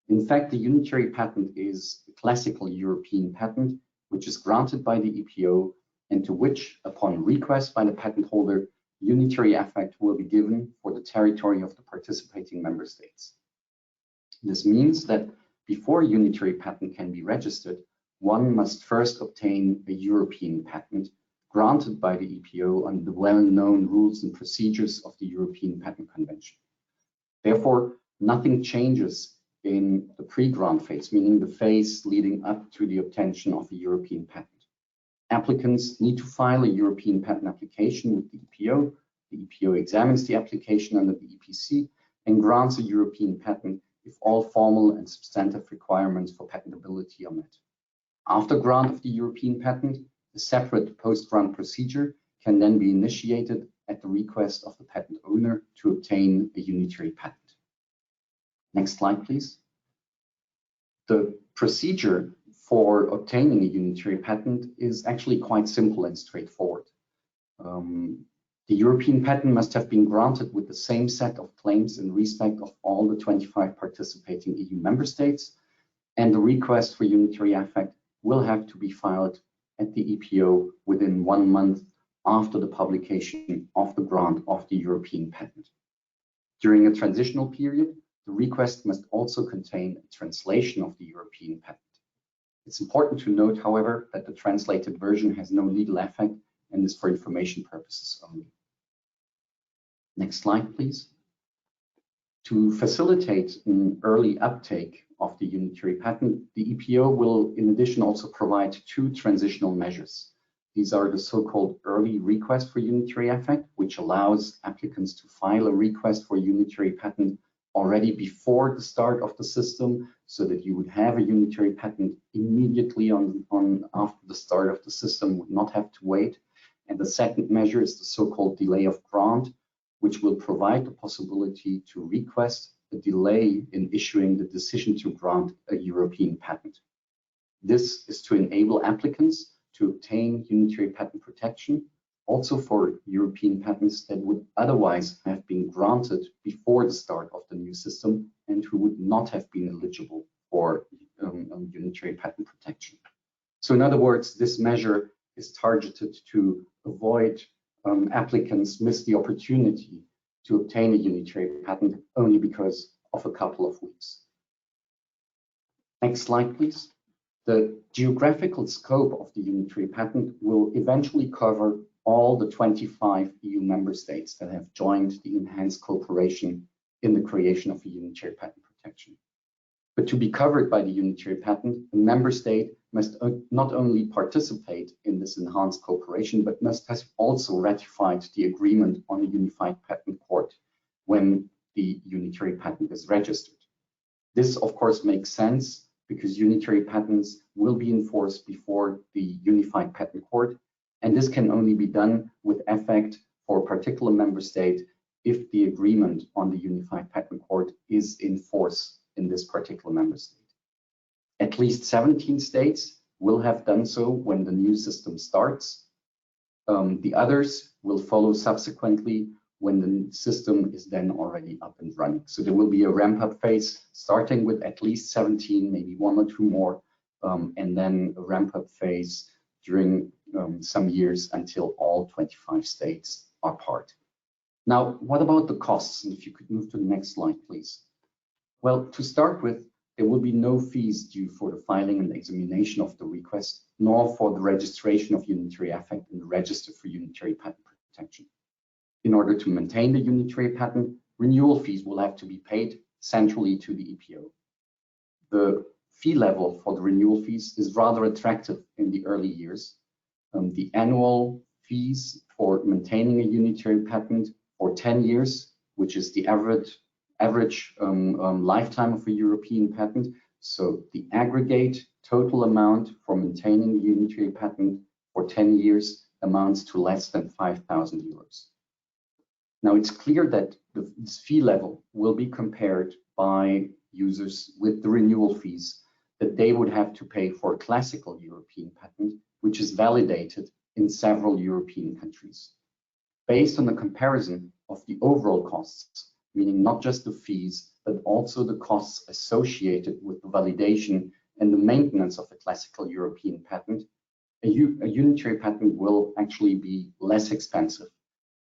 In fact, the unitary patent is a classical European patent which is granted by the EPO and to which, upon request by the patent holder, unitary effect will be given for the territory of the participating member states. This means that before a unitary patent can be registered, one must first obtain a European patent granted by the EPO under the well-known rules and procedures of the European Patent Convention. Therefore, nothing changes in the pre-grant phase, meaning the phase leading up to the obtention of a European patent. Applicants need to file a European patent application with the EPO. The EPO examines the application under the EPC and grants a European patent if all formal and substantive requirements for patentability are met. After grant of the European patent, a separate post-grant procedure can then be initiated at the request of the patent owner to obtain a unitary patent. Next slide, please. The procedure for obtaining a unitary patent is actually quite simple and straightforward. The European patent must have been granted with the same set of claims in respect of all the 25 participating EU member states, and the request for unitary effect will have to be filed at the EPO within 1 month after the publication of the grant of the European patent. During a transitional period, the request must also contain a translation of the European patent. It's important to note, however, that the translated version has no legal effect and is for information purposes only. Next slide, please. To facilitate an early uptake of the unitary patent, the EPO will in addition also provide 2 transitional measures. These are the so-called early request for unitary effect, which allows applicants to file a request for unitary patent already before the start of the system, so that you would have a unitary patent immediately after the start of the system, would not have to wait. And the second measure is the so-called delay of grant, which will provide the possibility to request a delay in issuing the decision to grant a European patent. This is to enable applicants to obtain unitary patent protection also for European patents that would otherwise have been granted before the start of the new system and who would not have been eligible for unitary patent protection. So in other words, this measure is targeted to avoid applicants miss the opportunity to obtain a unitary patent only because of a couple of weeks. Next slide, please. The geographical scope of the unitary patent will eventually cover all the 25 EU member states that have joined the enhanced cooperation in the creation of a unitary patent protection. But to be covered by the unitary patent, a member state must not only participate in this enhanced cooperation, but must have also ratified the agreement on a unified patent court when the unitary patent is registered. This, of course, makes sense because unitary patents will be enforced before the unified patent court, and this can only be done with effect for a particular member state if the agreement on the unified patent court is in force in this particular member state. At least 17 states will have done so when the new system starts. The others will follow subsequently when the system is then already up and running. So there will be a ramp-up phase starting with at least 17, maybe 1 or 2 more, and then a ramp-up phase during some years until all 25 states are part. Now, what about the costs? And if you could move to the next slide, please. Well, to start with, there will be no fees due for the filing and examination of the request, nor for the registration of unitary effect in the register for unitary patent protection. In order to maintain the unitary patent, renewal fees will have to be paid centrally to the EPO. The fee level for the renewal fees is rather attractive in the early years. The annual fees for maintaining a unitary patent for 10 years, which is the average lifetime of a European patent. So the aggregate total amount for maintaining a unitary patent for 10 years amounts to less than 5,000 euros. Now it's clear that this fee level will be compared by users with the renewal fees that they would have to pay for a classical European patent, which is validated in several European countries. Based on the comparison of the overall costs, meaning not just the fees, but also the costs associated with the validation and the maintenance of a classical European patent, a unitary patent will actually be less expensive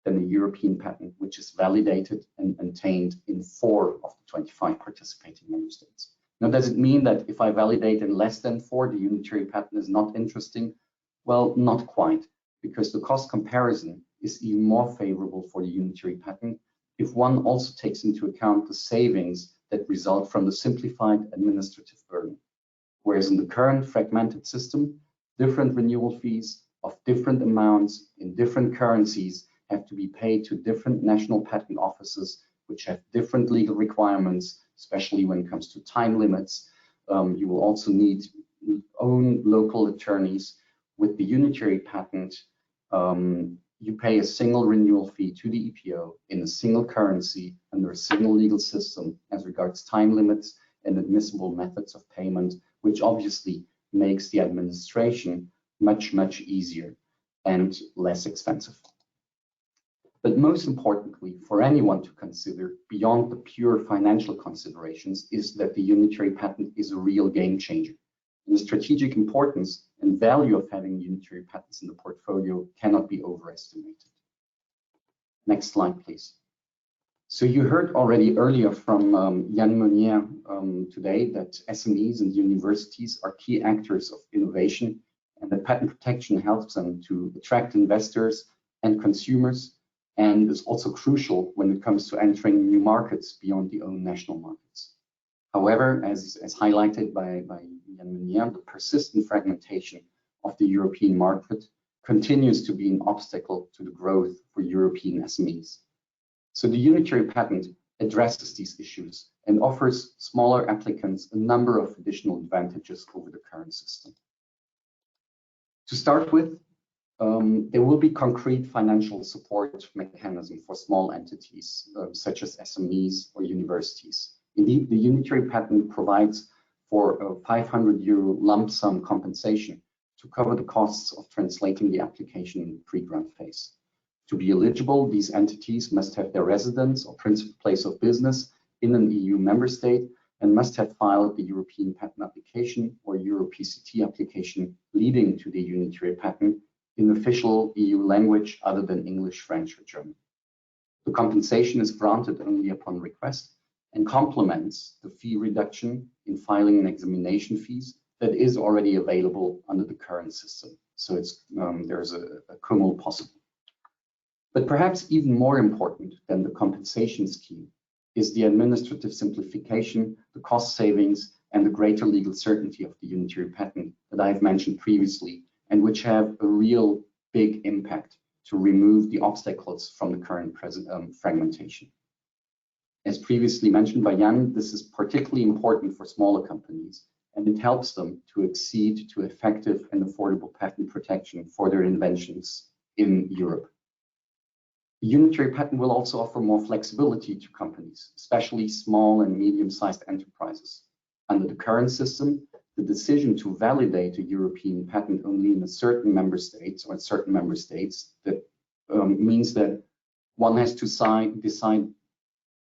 than a European patent, which is validated and maintained in 4 of the 25 participating member states. Now, does it mean that if I validate in less than 4, the unitary patent is not interesting? Well, not quite, because the cost comparison is even more favorable for the unitary patent if one also takes into account the savings that result from the simplified administrative burden. Whereas in the current fragmented system, different renewal fees of different amounts in different currencies have to be paid to different national patent offices, which have different legal requirements, especially when it comes to time limits. You will also need own local attorneys. With the unitary patent, you pay a single renewal fee to the EPO in a single currency under a single legal system as regards time limits and admissible methods of payment, which obviously makes the administration much, much easier and less expensive. But most importantly, for anyone to consider beyond the pure financial considerations is that the unitary patent is a real game changer. And the strategic importance and value of having unitary patents in the portfolio cannot be overestimated. Next slide, please. So you heard already earlier from Jan Meunier today that SMEs and universities are key actors of innovation, and that patent protection helps them to attract investors and consumers, and is also crucial when it comes to entering new markets beyond the own national markets. However, as highlighted by Jan Meunier, the persistent fragmentation of the European market continues to be an obstacle to the growth for European SMEs. So the unitary patent addresses these issues and offers smaller applicants a number of additional advantages over the current system. To start with, there will be concrete financial support mechanism for small entities such as SMEs or universities. Indeed, the unitary patent provides for a €500 lump sum compensation to cover the costs of translating the application in the pre-grant phase. To be eligible, these entities must have their residence or principal place of business in an EU member state and must have filed the European patent application or Euro-PCT application leading to the unitary patent in official EU language other than English, French, or German. The compensation is granted only upon request and complements the fee reduction in filing and examination fees that is already available under the current system. So there's a cumul possible. But perhaps even more important than the compensation scheme is the administrative simplification, the cost savings, and the greater legal certainty of the unitary patent that I've mentioned previously, and which have a real big impact to remove the obstacles from the current fragmentation. As previously mentioned by Jan, this is particularly important for smaller companies, and it helps them to accede to effective and affordable patent protection for their inventions in Europe. The unitary patent will also offer more flexibility to companies, especially small and medium-sized enterprises. Under the current system, the decision to validate a European patent only in a certain member states or in certain member states that means that one has to decide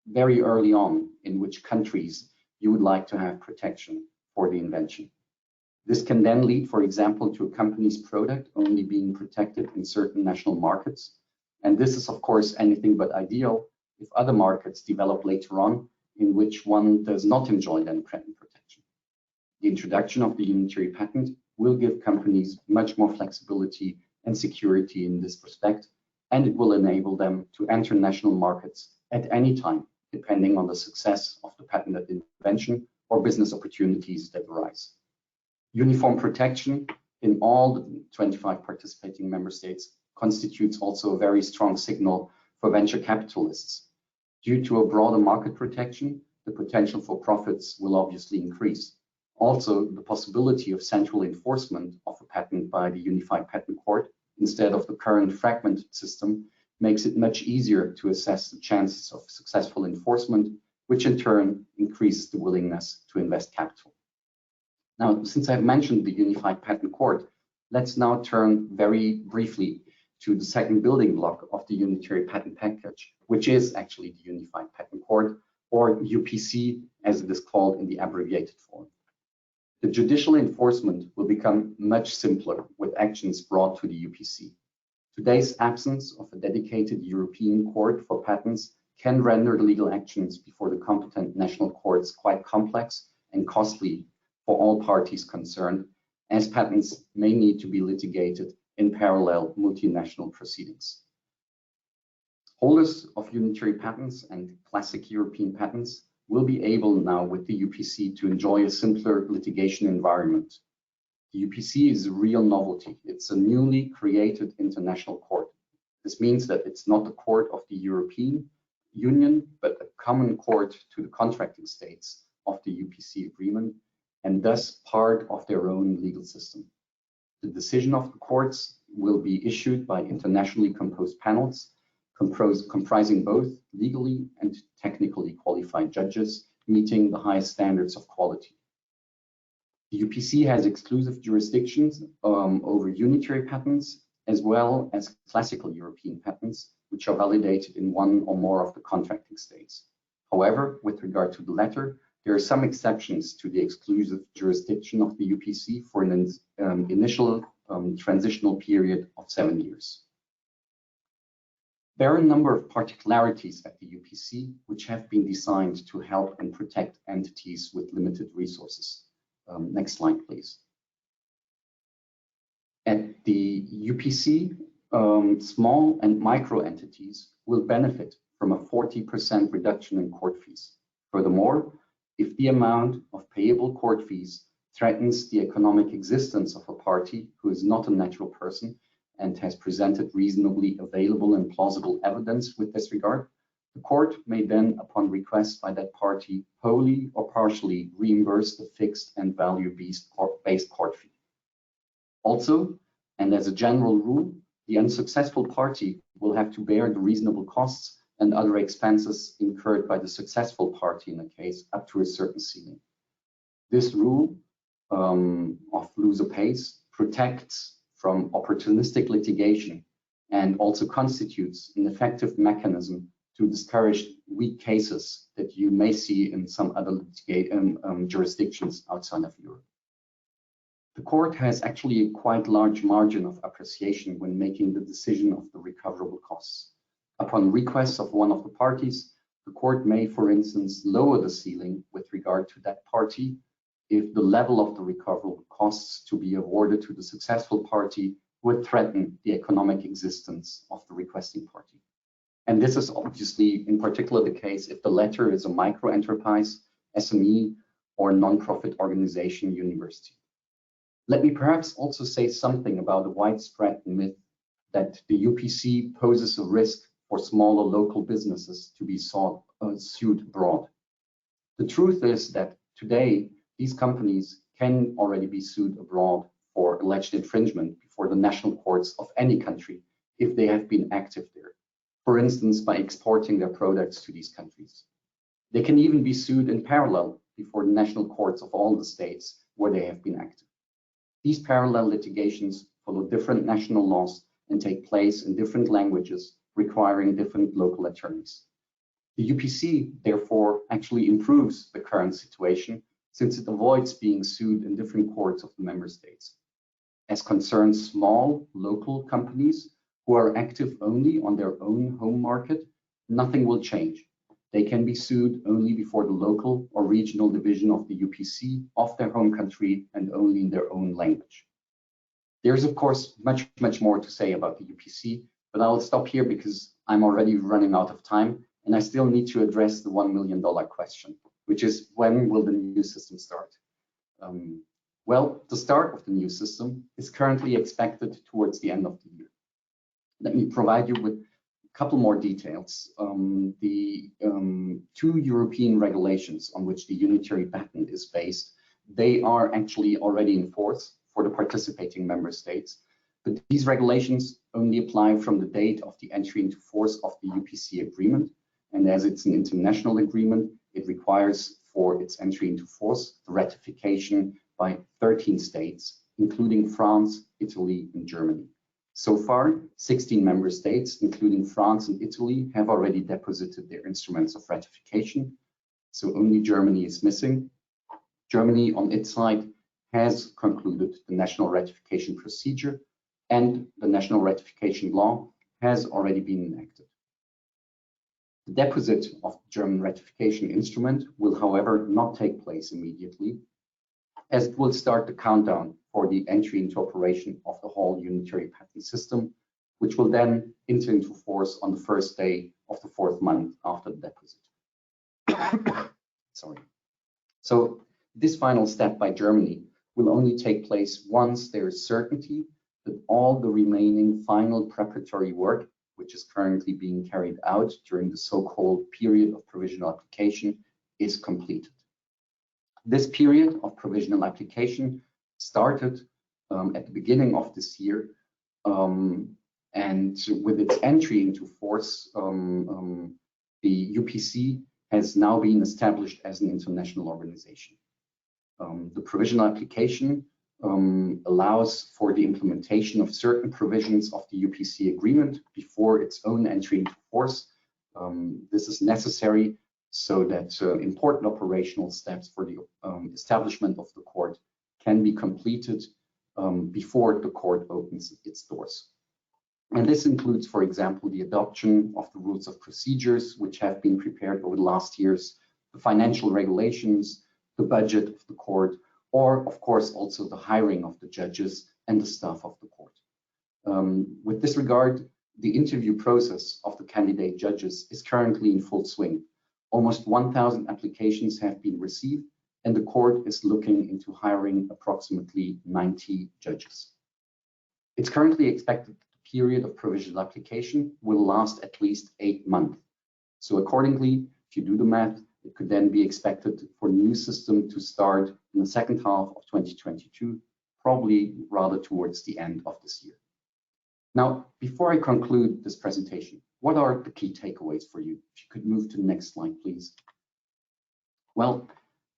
very early on in which countries you would like to have protection for the invention. This can then lead, for example, to a company's product only being protected in certain national markets. And this is, of course, anything but ideal if other markets develop later on in which one does not enjoy then patent protection. The introduction of the unitary patent will give companies much more flexibility and security in this respect, and it will enable them to enter national markets at any time, depending on the success of the patented invention or business opportunities that arise. Uniform protection in all the 25 participating member states constitutes also a very strong signal for venture capitalists. Due to a broader market protection, the potential for profits will obviously increase. Also, the possibility of central enforcement of a patent by the Unified Patent Court instead of the current fragmented system makes it much easier to assess the chances of successful enforcement, which in turn increases the willingness to invest capital. Now, since I've mentioned the Unified Patent Court, let's now turn very briefly to the second building block of the unitary patent package, which is actually the Unified Patent Court, or UPC, as it is called in the abbreviated form. The judicial enforcement will become much simpler with actions brought to the UPC. Today's absence of a dedicated European court for patents can render legal actions before the competent national courts quite complex and costly for all parties concerned, as patents may need to be litigated in parallel multinational proceedings. Holders of unitary patents and classic European patents will be able now with the UPC to enjoy a simpler litigation environment. The UPC is a real novelty. It's a newly created international court. This means that it's not the court of the European Union, but a common court to the contracting states of the UPC agreement, and thus part of their own legal system. The decision of the courts will be issued by internationally composed panels comprising both legally and technically qualified judges meeting the highest standards of quality. The UPC has exclusive jurisdictions over unitary patents as well as classical European patents, which are validated in one or more of the contracting states. However, with regard to the latter, there are some exceptions to the exclusive jurisdiction of the UPC for an initial transitional period of 7 years. There are a number of particularities at the UPC which have been designed to help and protect entities with limited resources. Next slide, please. At the UPC, small and micro entities will benefit from a 40% reduction in court fees. Furthermore, if the amount of payable court fees threatens the economic existence of a party who is not a natural person and has presented reasonably available and plausible evidence with this regard, the court may then, upon request by that party, wholly or partially reimburse the fixed and value-based court fee. Also, and as a general rule, the unsuccessful party will have to bear the reasonable costs and other expenses incurred by the successful party in a case up to a certain ceiling. This rule of loser pays protects from opportunistic litigation and also constitutes an effective mechanism to discourage weak cases that you may see in some other jurisdictions outside of Europe. The court has actually a quite large margin of appreciation when making the decision of the recoverable costs. Upon request of one of the parties, the court may, for instance, lower the ceiling with regard to that party if the level of the recoverable costs to be awarded to the successful party would threaten the economic existence of the requesting party. And this is obviously in particular the case if the latter is a micro enterprise, SME, or non-profit organization university. Let me perhaps also say something about the widespread myth that the UPC poses a risk for smaller local businesses to be sued abroad. The truth is that today, these companies can already be sued abroad for alleged infringement before the national courts of any country if they have been active there, for instance, by exporting their products to these countries. They can even be sued in parallel before the national courts of all the states where they have been active. These parallel litigations follow different national laws and take place in different languages, requiring different local attorneys. The UPC, therefore, actually improves the current situation since it avoids being sued in different courts of the member states. As concerns small local companies who are active only on their own home market, nothing will change. They can be sued only before the local or regional division of the UPC of their home country and only in their own language. There's, of course, much more to say about the UPC, but I'll stop here because I'm already running out of time and I still need to address the $1 million question, which is when will the new system start? Well, the start of the new system is currently expected towards the end of the year. Let me provide you with a couple more details. The two European regulations on which the unitary patent is based, they are actually already in force for the participating member states. But these regulations only apply from the date of the entry into force of the UPC agreement. And as it's an international agreement, it requires for its entry into force the ratification by 13 states, including France, Italy, and Germany. So far, 16 member states, including France and Italy, have already deposited their instruments of ratification. So only Germany is missing. Germany, on its side, has concluded the national ratification procedure, and the national ratification law has already been enacted. The deposit of the German ratification instrument will, however, not take place immediately, as it will start the countdown for the entry into operation of the whole unitary patent system, which will then enter into force on the first day of the 4th month after the deposit. Sorry. So this final step by Germany will only take place once there is certainty that all the remaining final preparatory work, which is currently being carried out during the so-called period of provisional application, is completed. This period of provisional application started at the beginning of this year, and with its entry into force, the UPC has now been established as an international organization. The provisional application allows for the implementation of certain provisions of the UPC agreement before its own entry into force. This is necessary so that important operational steps for the establishment of the court can be completed before the court opens its doors. And this includes, for example, the adoption of the rules of procedures, which have been prepared over the last years, the financial regulations, the budget of the court, or of course also the hiring of the judges and the staff of the court. With this regard, the interview process of the candidate judges is currently in full swing. Almost 1,000 applications have been received, and the court is looking into hiring approximately 90 judges. It's currently expected that the period of provisional application will last at least 8 months. So accordingly, if you do the math, it could then be expected for the new system to start in the second half of 2022, probably rather towards the end of this year. Now, before I conclude this presentation, what are the key takeaways for you? If you could move to the next slide, please. Well,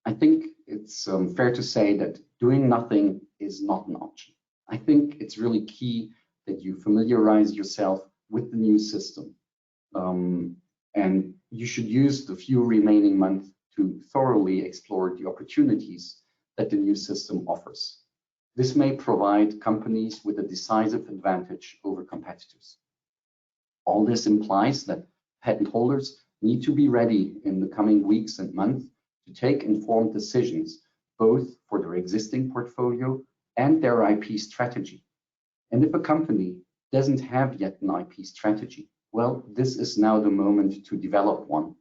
I think it's fair to say that doing nothing is not an option. I think it's really key that you familiarize yourself with the new system. And you should use the few remaining months to thoroughly explore the opportunities that the new system offers. This may provide companies with a decisive advantage over competitors. All this implies that patent holders need to be ready in the coming weeks and months to take informed decisions, both for their existing portfolio and their IP strategy. And if a company doesn't have yet an IP strategy, well, this is now the moment to develop one,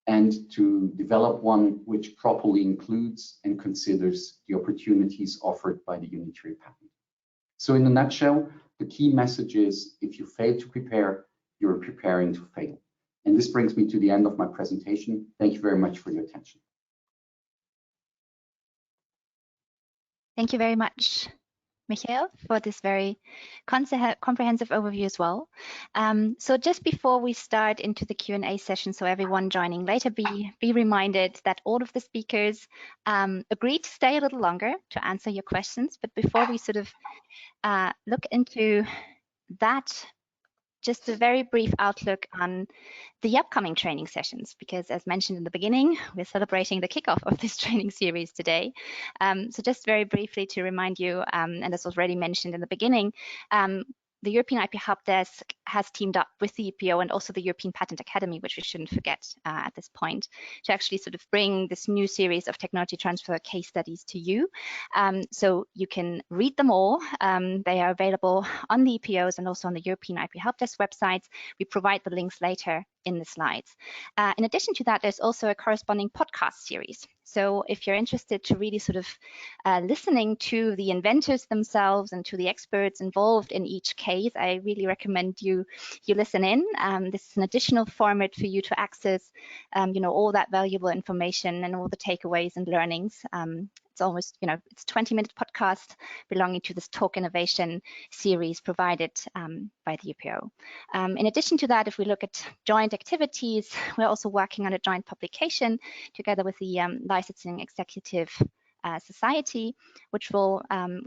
and to develop one which properly includes and considers the opportunities offered by the unitary patent. So in a nutshell, the key message is, if you fail to prepare, you're preparing to fail. And this brings me to the end of my presentation. Thank you very much for your attention. Thank you very much, Michael, for this very comprehensive overview as well. So just before we start into the Q&A session, so everyone joining later be reminded that all of the speakers agreed to stay a little longer to answer your questions. But before we sort of look into that, just a very brief outlook on the upcoming training sessions, because as mentioned in the beginning, we're celebrating the kickoff of this training series today. So just very briefly to remind you, and as was already mentioned in the beginning, the European IP Help Desk has teamed up with the EPO and also the European Patent Academy, which we shouldn't forget at this point, to actually sort of bring this new series of technology transfer case studies to you. So you can read them all. They are available on the EPOs and also on the European IP Help Desk websites. We provide the links later in the slides. In addition to that, there's also a corresponding podcast series. So if you're interested to really sort of listening to the inventors themselves and to the experts involved in each case, I really recommend you listen in. This is an additional format for you to access, all that valuable information and all the takeaways and learnings. It's almost, it's a 20-minute podcast belonging to this Talk Innovation series provided by the EPO. In addition to that, if we look at joint activities, we're also working on a joint publication together with the licensing executive Society, which will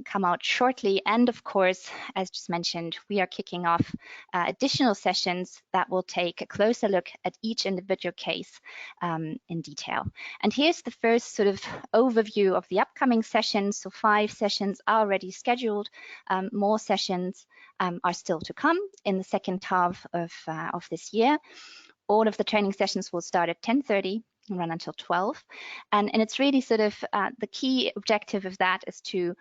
come out shortly. And of course, as just mentioned, we are kicking off additional sessions that will take a closer look at each individual case in detail. And here's the first sort of overview of the upcoming sessions. So 5 sessions are already scheduled. More sessions are still to come in the second half of this year. All of the training sessions will start at 10:30 and run until 12. And it's really sort of the key objective of that is to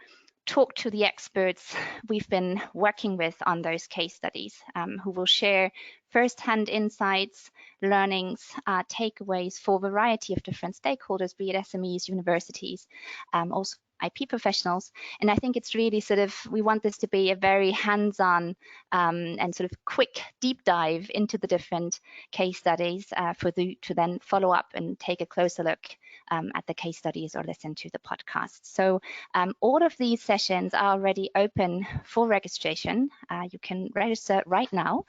talk to the experts we've been working with on those case studies, who will share first-hand insights, learnings, takeaways for a variety of different stakeholders, be it SMEs, universities, also IP professionals. And I think it's really sort of, we want this to be a very hands-on and sort of quick deep dive into the different case studies to then follow up and take a closer look at the case studies or listen to the podcast. So all of these sessions are already open for registration. You can register right now,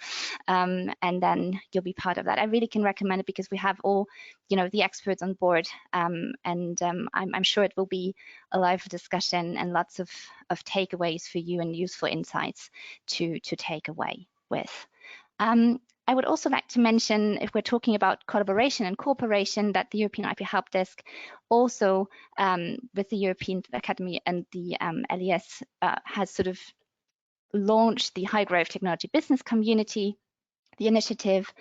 and then you'll be part of that. I really can recommend it because we have all, the experts on board, and I'm sure it will be a live discussion and lots of takeaways for you and useful insights to take away with. I would also like to mention, if we're talking about collaboration and cooperation, that the European IP Help Desk also with the European Academy and the LES has sort of launched the High Growth Technology Business Community, the initiative.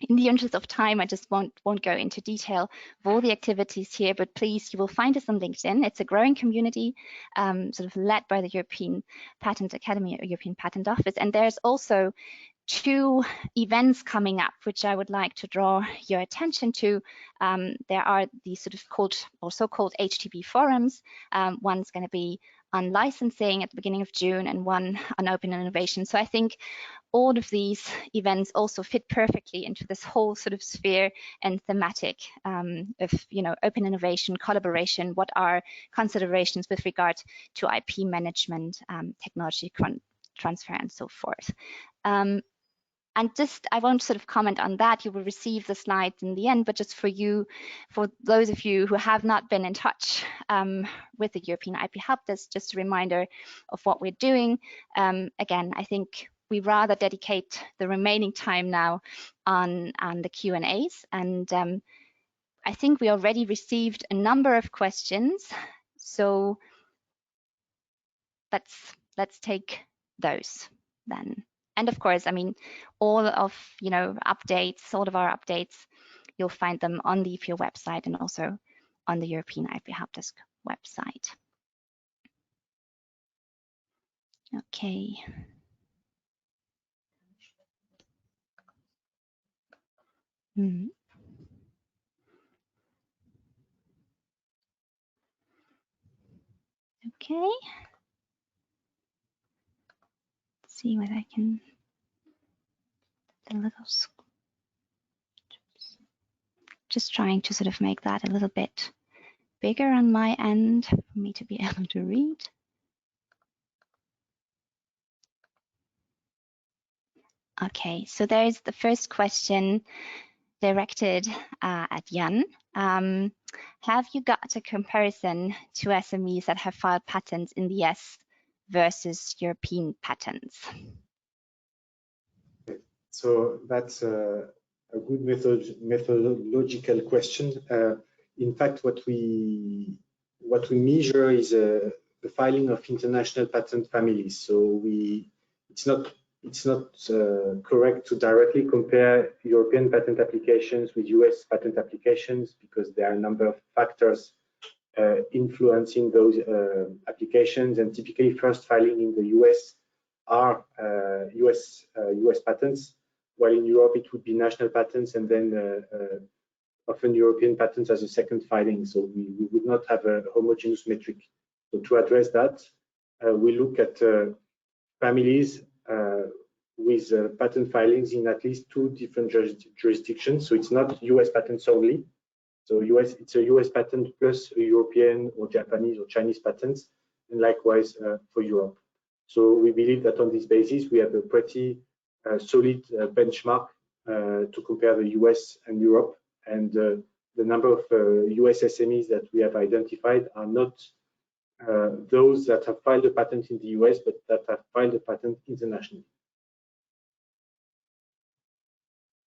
In the interest of time, I just won't go into detail of all the activities here, but please, you will find us on LinkedIn. It's a growing community, sort of led by the European Patent Academy or European Patent Office. And there's also 2 events coming up, which I would like to draw your attention to. There are these sort of so-called HTB forums. One's going to be on licensing at the beginning of June and one on open innovation. So I think all of these events also fit perfectly into this whole sort of sphere and thematic of open innovation, collaboration, what are considerations with regard to IP management, technology transfer, and so forth. And just, I won't sort of comment on that. You will receive the slides in the end, but just for those of you who have not been in touch with the European IP Help Desk, just a reminder of what we're doing. Again, I think we rather dedicate the remaining time now on the Q&As. And I think we already received a number of questions. So let's take those then. And of course, I mean, all of updates, all of our updates, you'll find them on the EPO website and also on the European IP Help Desk website. Okay. Okay. Let's see whether I can. The little. Just trying to sort of make that a little bit bigger on my end for me to be able to read. Okay, so there's the first question directed at Jan. Have you got a comparison to SMEs that have filed patents in the US versus European patents? So that's a good methodological question. In fact, what we measure is the filing of international patent families. So it's not correct to directly compare European patent applications with US patent applications because there are a number of factors influencing those applications, and typically first filing in the US are US patents, while in Europe it would be national patents and then often European patents as a second filing. So we would not have a homogeneous metric. So to address that, we look at families with patent filings in at least 2 different jurisdictions. So it's not US patents only. So it's a US patent plus a European or Japanese or Chinese patents, and likewise for Europe. So we believe that on this basis, we have a pretty solid benchmark to compare the US and Europe. And the the number of US SMEs that we have identified are not those that have filed a patent in the US, but that have filed a patent internationally.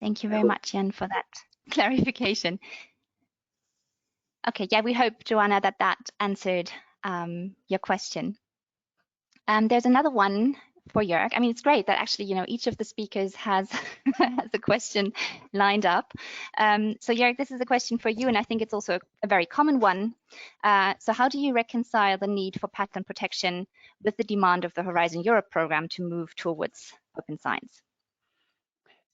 Thank you very much, Jan, for that clarification. Okay, yeah, we hope, Joanna, that that answered your question. There's another one for Jörg. I mean, it's great that actually, you know, each of the speakers has, has a question lined up. So Jörg, this is a question for you, and I think it's also a very common one. So how do you reconcile the need for patent protection with the demand of the Horizon Europe program to move towards open science?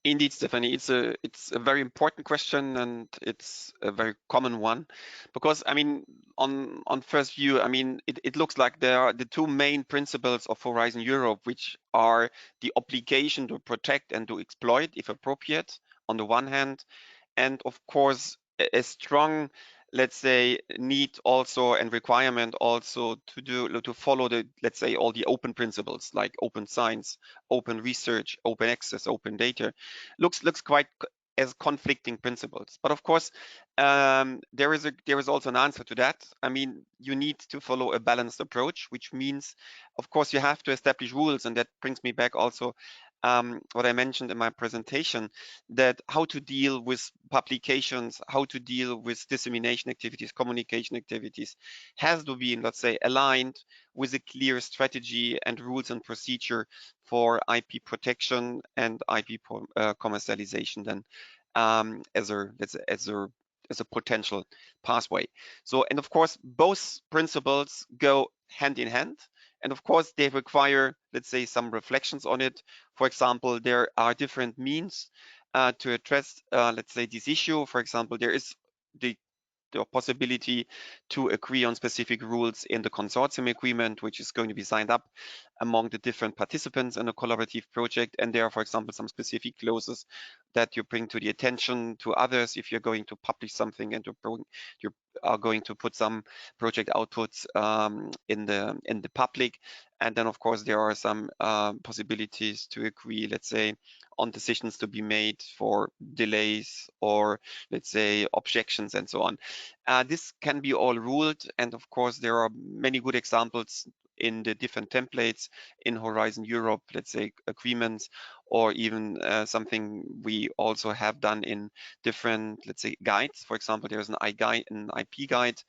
Indeed, Stephanie, it's a very important question, and it's a very common one, because I mean, on first view, I mean, it looks like there are the two main principles of Horizon Europe, which are the obligation to protect and to exploit, if appropriate, on the one hand, and of course a strong, let's say, need also and requirement also to follow the, let's say, all the open principles like open science, open research, open access, open data. Looks quite as conflicting principles, but of course there is also an answer to that. I mean, you need to follow a balanced approach, which means, of course, you have to establish rules, and that brings me back also what I mentioned in my presentation, that how to deal with publications, how to deal with dissemination activities, communication activities, has to be, let's say, aligned with a clear strategy and rules and procedure for IP protection and IP commercialization then as a potential pathway. So, and of course, both principles go hand in hand. And of course, they require, let's say, some reflections on it. For example, there are different means to address, let's say, this issue. For example, there is the possibility to agree on specific rules in the consortium agreement, which is going to be signed up among the different participants in a collaborative project. And there are, for example, some specific clauses that you bring to the attention to others if you're going to publish something and you are going to put some project outputs in the public. And then, of course, there are some possibilities to agree, let's say, on decisions to be made for delays or, let's say, objections and so on. This can be all ruled, and of course, there are many good examples in the different templates in Horizon Europe, let's say, agreements, or even something we also have done in different, let's say, guides. For example, there's an IP guide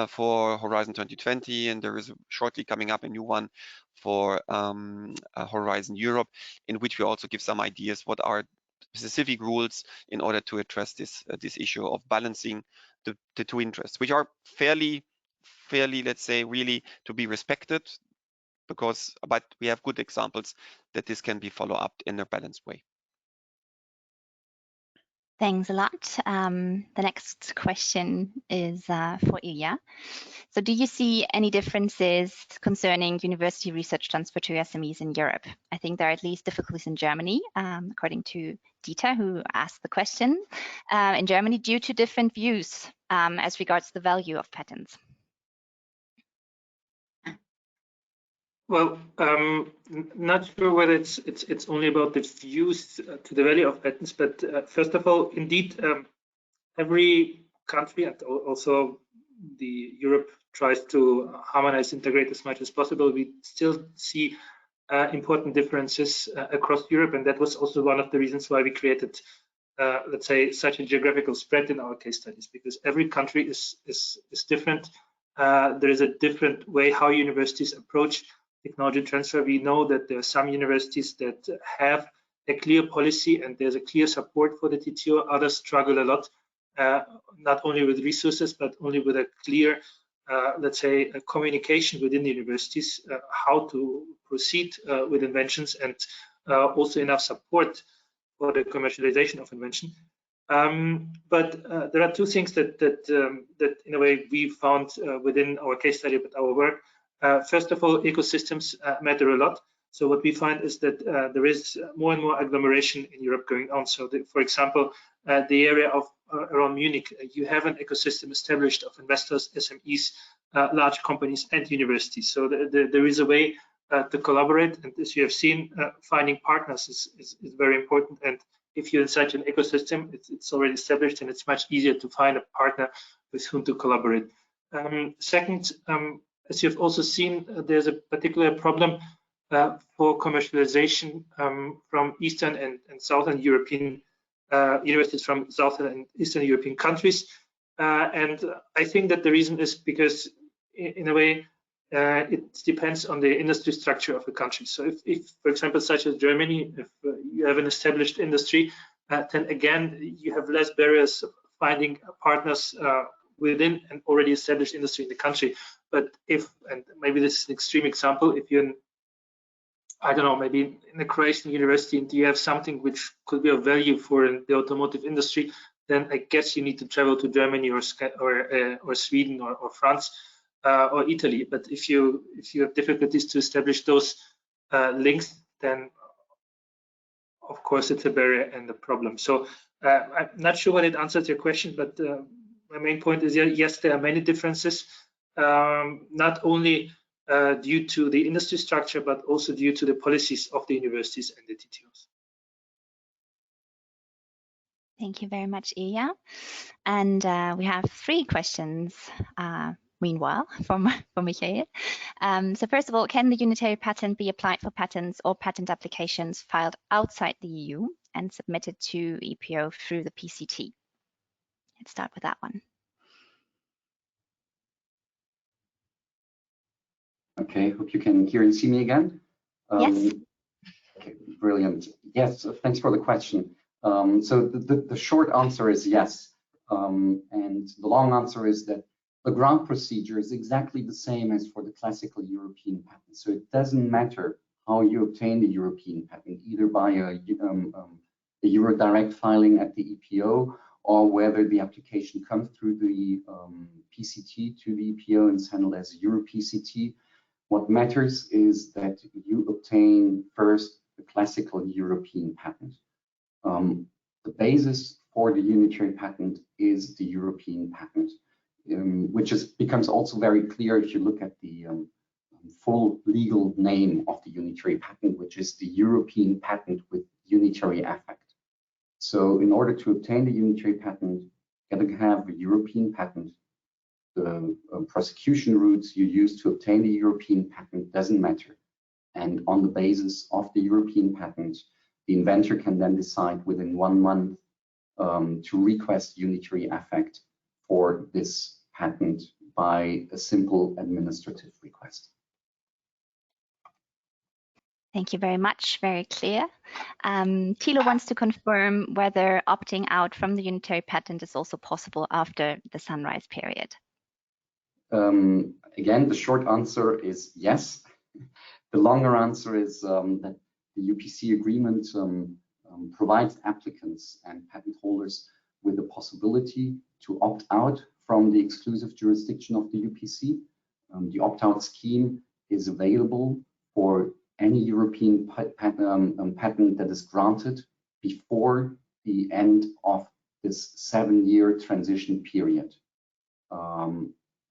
for Horizon 2020, and there is shortly coming up a new one for Horizon Europe, in which we also give some ideas what are specific rules in order to address this issue of balancing the two interests, which are fairly, let's say, really to be respected, but we have good examples that this can be followed up in a balanced way. Thanks a lot. The next question is for Ilya. So do you see any differences concerning university research transfer to SMEs in Europe? I think there are at least difficulties in Germany, according to Dieter, who asked the question, in Germany due to different views as regards the value of patents. Well, not sure whether it's only about the views to the value of patents, but first of all, indeed, every country and also the Europe tries to harmonize, integrate as much as possible. We still see important differences across Europe, and that was also one of the reasons why we created, let's say, such a geographical spread in our case studies, because every country is different. There is a different way how universities approach technology transfer. We know that there are some universities that have a clear policy and there's a clear support for the TTO. Others struggle a lot, not only with resources, but only with a clear, let's say, a communication within the universities, how to proceed with inventions, and also enough support for the commercialization of invention. But there are two things that in a way we found within our case study with our work. First of all, ecosystems matter a lot. So what we find is that there is more and more agglomeration in Europe going on. So for example, the area of around Munich, you have an ecosystem established of investors, SMEs, large companies, and universities. So there is a way to collaborate, and as you have seen, finding partners is very important, and if you're in such an ecosystem, it's already established, and it's much easier to find a partner with whom to collaborate. Second, as you've also seen, there's a particular problem for commercialization from Eastern and Southern European universities from Southern and Eastern European countries. And I think that the reason is because, in a way, it depends on the industry structure of the country. So if for example, such as Germany, if you have an established industry, then again, you have less barriers finding partners within an already established industry in the country. But if, and maybe this is an extreme example, if you're in, I don't know, maybe in a Croatian university and you have something which could be of value for the automotive industry, then I guess you need to travel to Germany or Sweden or France or Italy. But if you have difficulties to establish those links, then of course it's a barrier and a problem. So I'm not sure whether it answers your question, but my main point is, yes, there are many differences, not only due to the industry structure, but also due to the policies of the universities and the TTOs. Thank you very much, Ilya. And we have 3 questions, meanwhile, from Michael. So first of all, can the unitary patent be applied for patents or patent applications filed outside the EU and submitted to EPO through the PCT? Let's start with that one. Okay, hope you can hear and see me again. Yes. Okay, brilliant. Yes, thanks for the question. So the short answer is yes. And the long answer is that the grant procedure is exactly the same as for the classical European patent. So it doesn't matter how you obtain the European patent, either by a Euro direct filing at the EPO, or whether the application comes through the PCT to the EPO and is handled as Euro PCT. What matters is that you obtain first the classical European patent. The basis for the unitary patent is the European patent, which becomes also very clear if you look at the full legal name of the unitary patent, which is the European patent with unitary effect. So in order to obtain the unitary patent, you got to have a European patent. The prosecution routes you use to obtain the European patent doesn't matter. And on the basis of the European patent, the inventor can then decide within 1 month to request unitary effect for this patent by a simple administrative request. Thank you very much, very clear. Thilo wants to confirm whether opting out from the unitary patent is also possible after the sunrise period. Again, the short answer is yes. The longer answer is that the UPC agreement provides applicants and patent holders with the possibility to opt out from the exclusive jurisdiction of the UPC. The opt-out scheme is available for any European patent that is granted before the end of this 7-year transition period,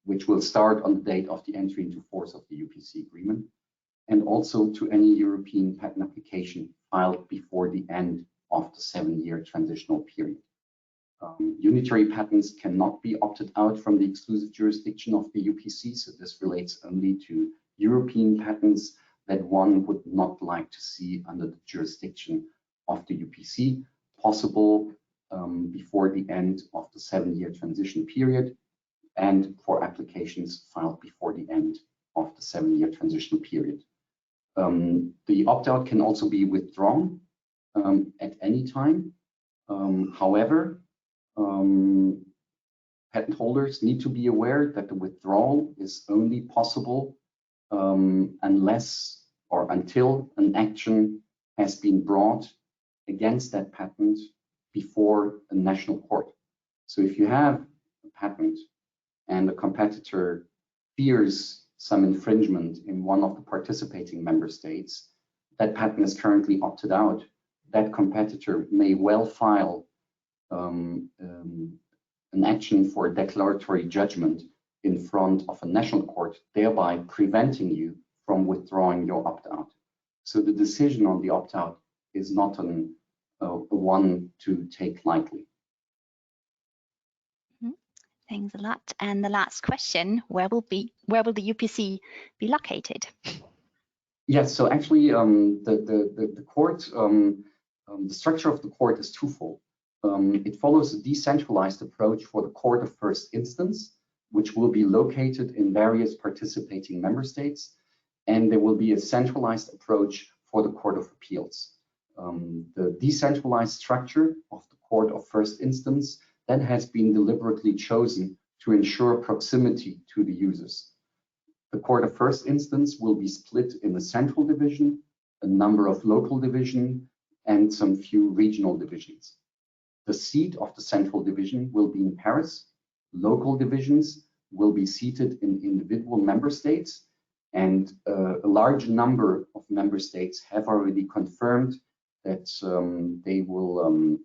which will start on the date of the entry into force of the UPC agreement, and also to any European patent application filed before the end of the 7-year transitional period. Unitary patents cannot be opted out from the exclusive jurisdiction of the UPC, so this relates only to European patents that one would not like to see under the jurisdiction of the UPC, possible before the end of the 7-year transition period, and for applications filed before the end of the 7-year transitional period. The opt-out can also be withdrawn at any time. However, patent holders need to be aware that the withdrawal is only possible unless or until an action has been brought against that patent before a national court. So if you have a patent and a competitor fears some infringement in one of the participating member states, that patent is currently opted out, that competitor may well file an action for a declaratory judgment in front of a national court, thereby preventing you from withdrawing your opt-out. So the decision on the opt-out is not an one to take lightly. Thanks a lot. And the last question: where will the UPC be located? Yes, so actually, the court, the structure of the court is twofold. It follows a decentralized approach for the court of first instance, which will be located in various participating member states, and there will be a centralized approach for the court of appeals. The decentralized structure of the court of first instance then has been deliberately chosen to ensure proximity to the users. The court of first instance will be split in a central division, a number of local divisions, and some few regional divisions. The seat of the central division will be in Paris. Local divisions will be seated in individual member states, and a large number of member states have already confirmed that they will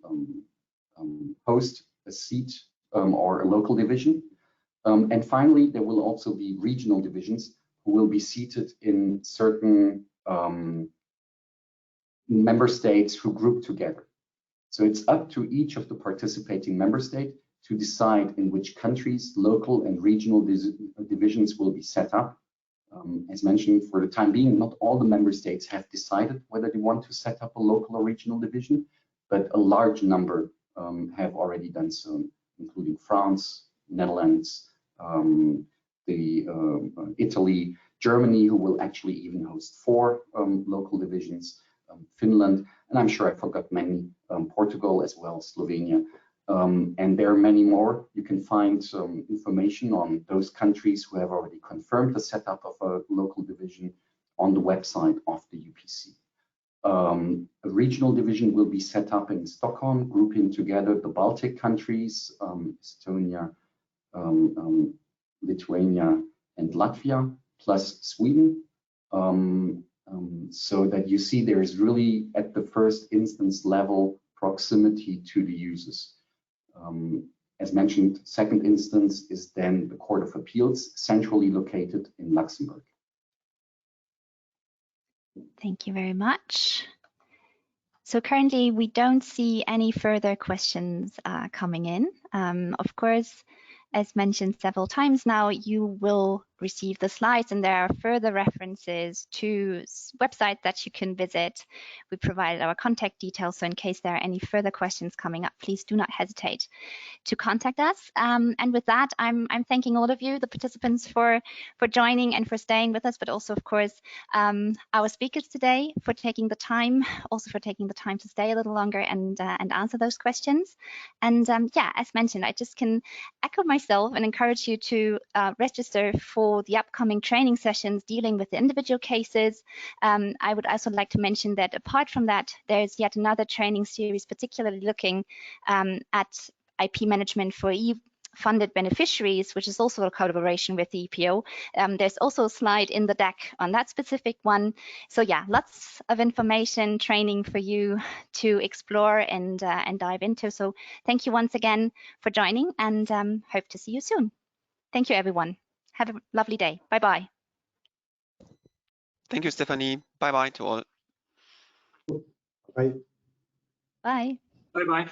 host a seat or a local division. And finally, there will also be regional divisions who will be seated in certain member states who group together. So it's up to each of the participating member states to decide in which countries local and regional divisions will be set up. As mentioned, for the time being, not all the member states have decided whether they want to set up a local or regional division, but a large number have already done so, including France, Netherlands, Italy, Germany, who will actually even host 4 local divisions, Finland, and I'm sure I forgot many, Portugal as well, Slovenia, and there are many more. You can find some information on those countries who have already confirmed the setup of a local division on the website of the UPC. A regional division will be set up in Stockholm, grouping together the Baltic countries, Estonia, Lithuania, and Latvia, plus Sweden. So that you see there is really at the first instance level proximity to the users. As mentioned, second instance is then the Court of Appeals, centrally located in Luxembourg. Thank you very much. So currently we don't see any further questions coming in. Of course, as mentioned several times now, you will receive the slides, and there are further references to websites that you can visit. We provided our contact details, so in case there are any further questions coming up, please do not hesitate to contact us. And with that, I'm thanking all of you, the participants, for joining and for staying with us, but also, of course, our speakers today for taking the time, also for taking the time to stay a little longer and answer those questions. And yeah, as mentioned, I just can echo myself and encourage you to register for the upcoming training sessions dealing with the individual cases. I would also like to mention that apart from that, there's yet another training series particularly looking at IP management for funded beneficiaries, which is also a collaboration with the EPO. There's also a slide in the deck on that specific one. So yeah, lots of information, training for you to explore and dive into. So thank you once again for joining, and hope to see you soon. Thank you, everyone. Have a lovely day. Bye-bye. Thank you, Stephanie. Bye-bye to all. Bye. Bye. Bye-bye.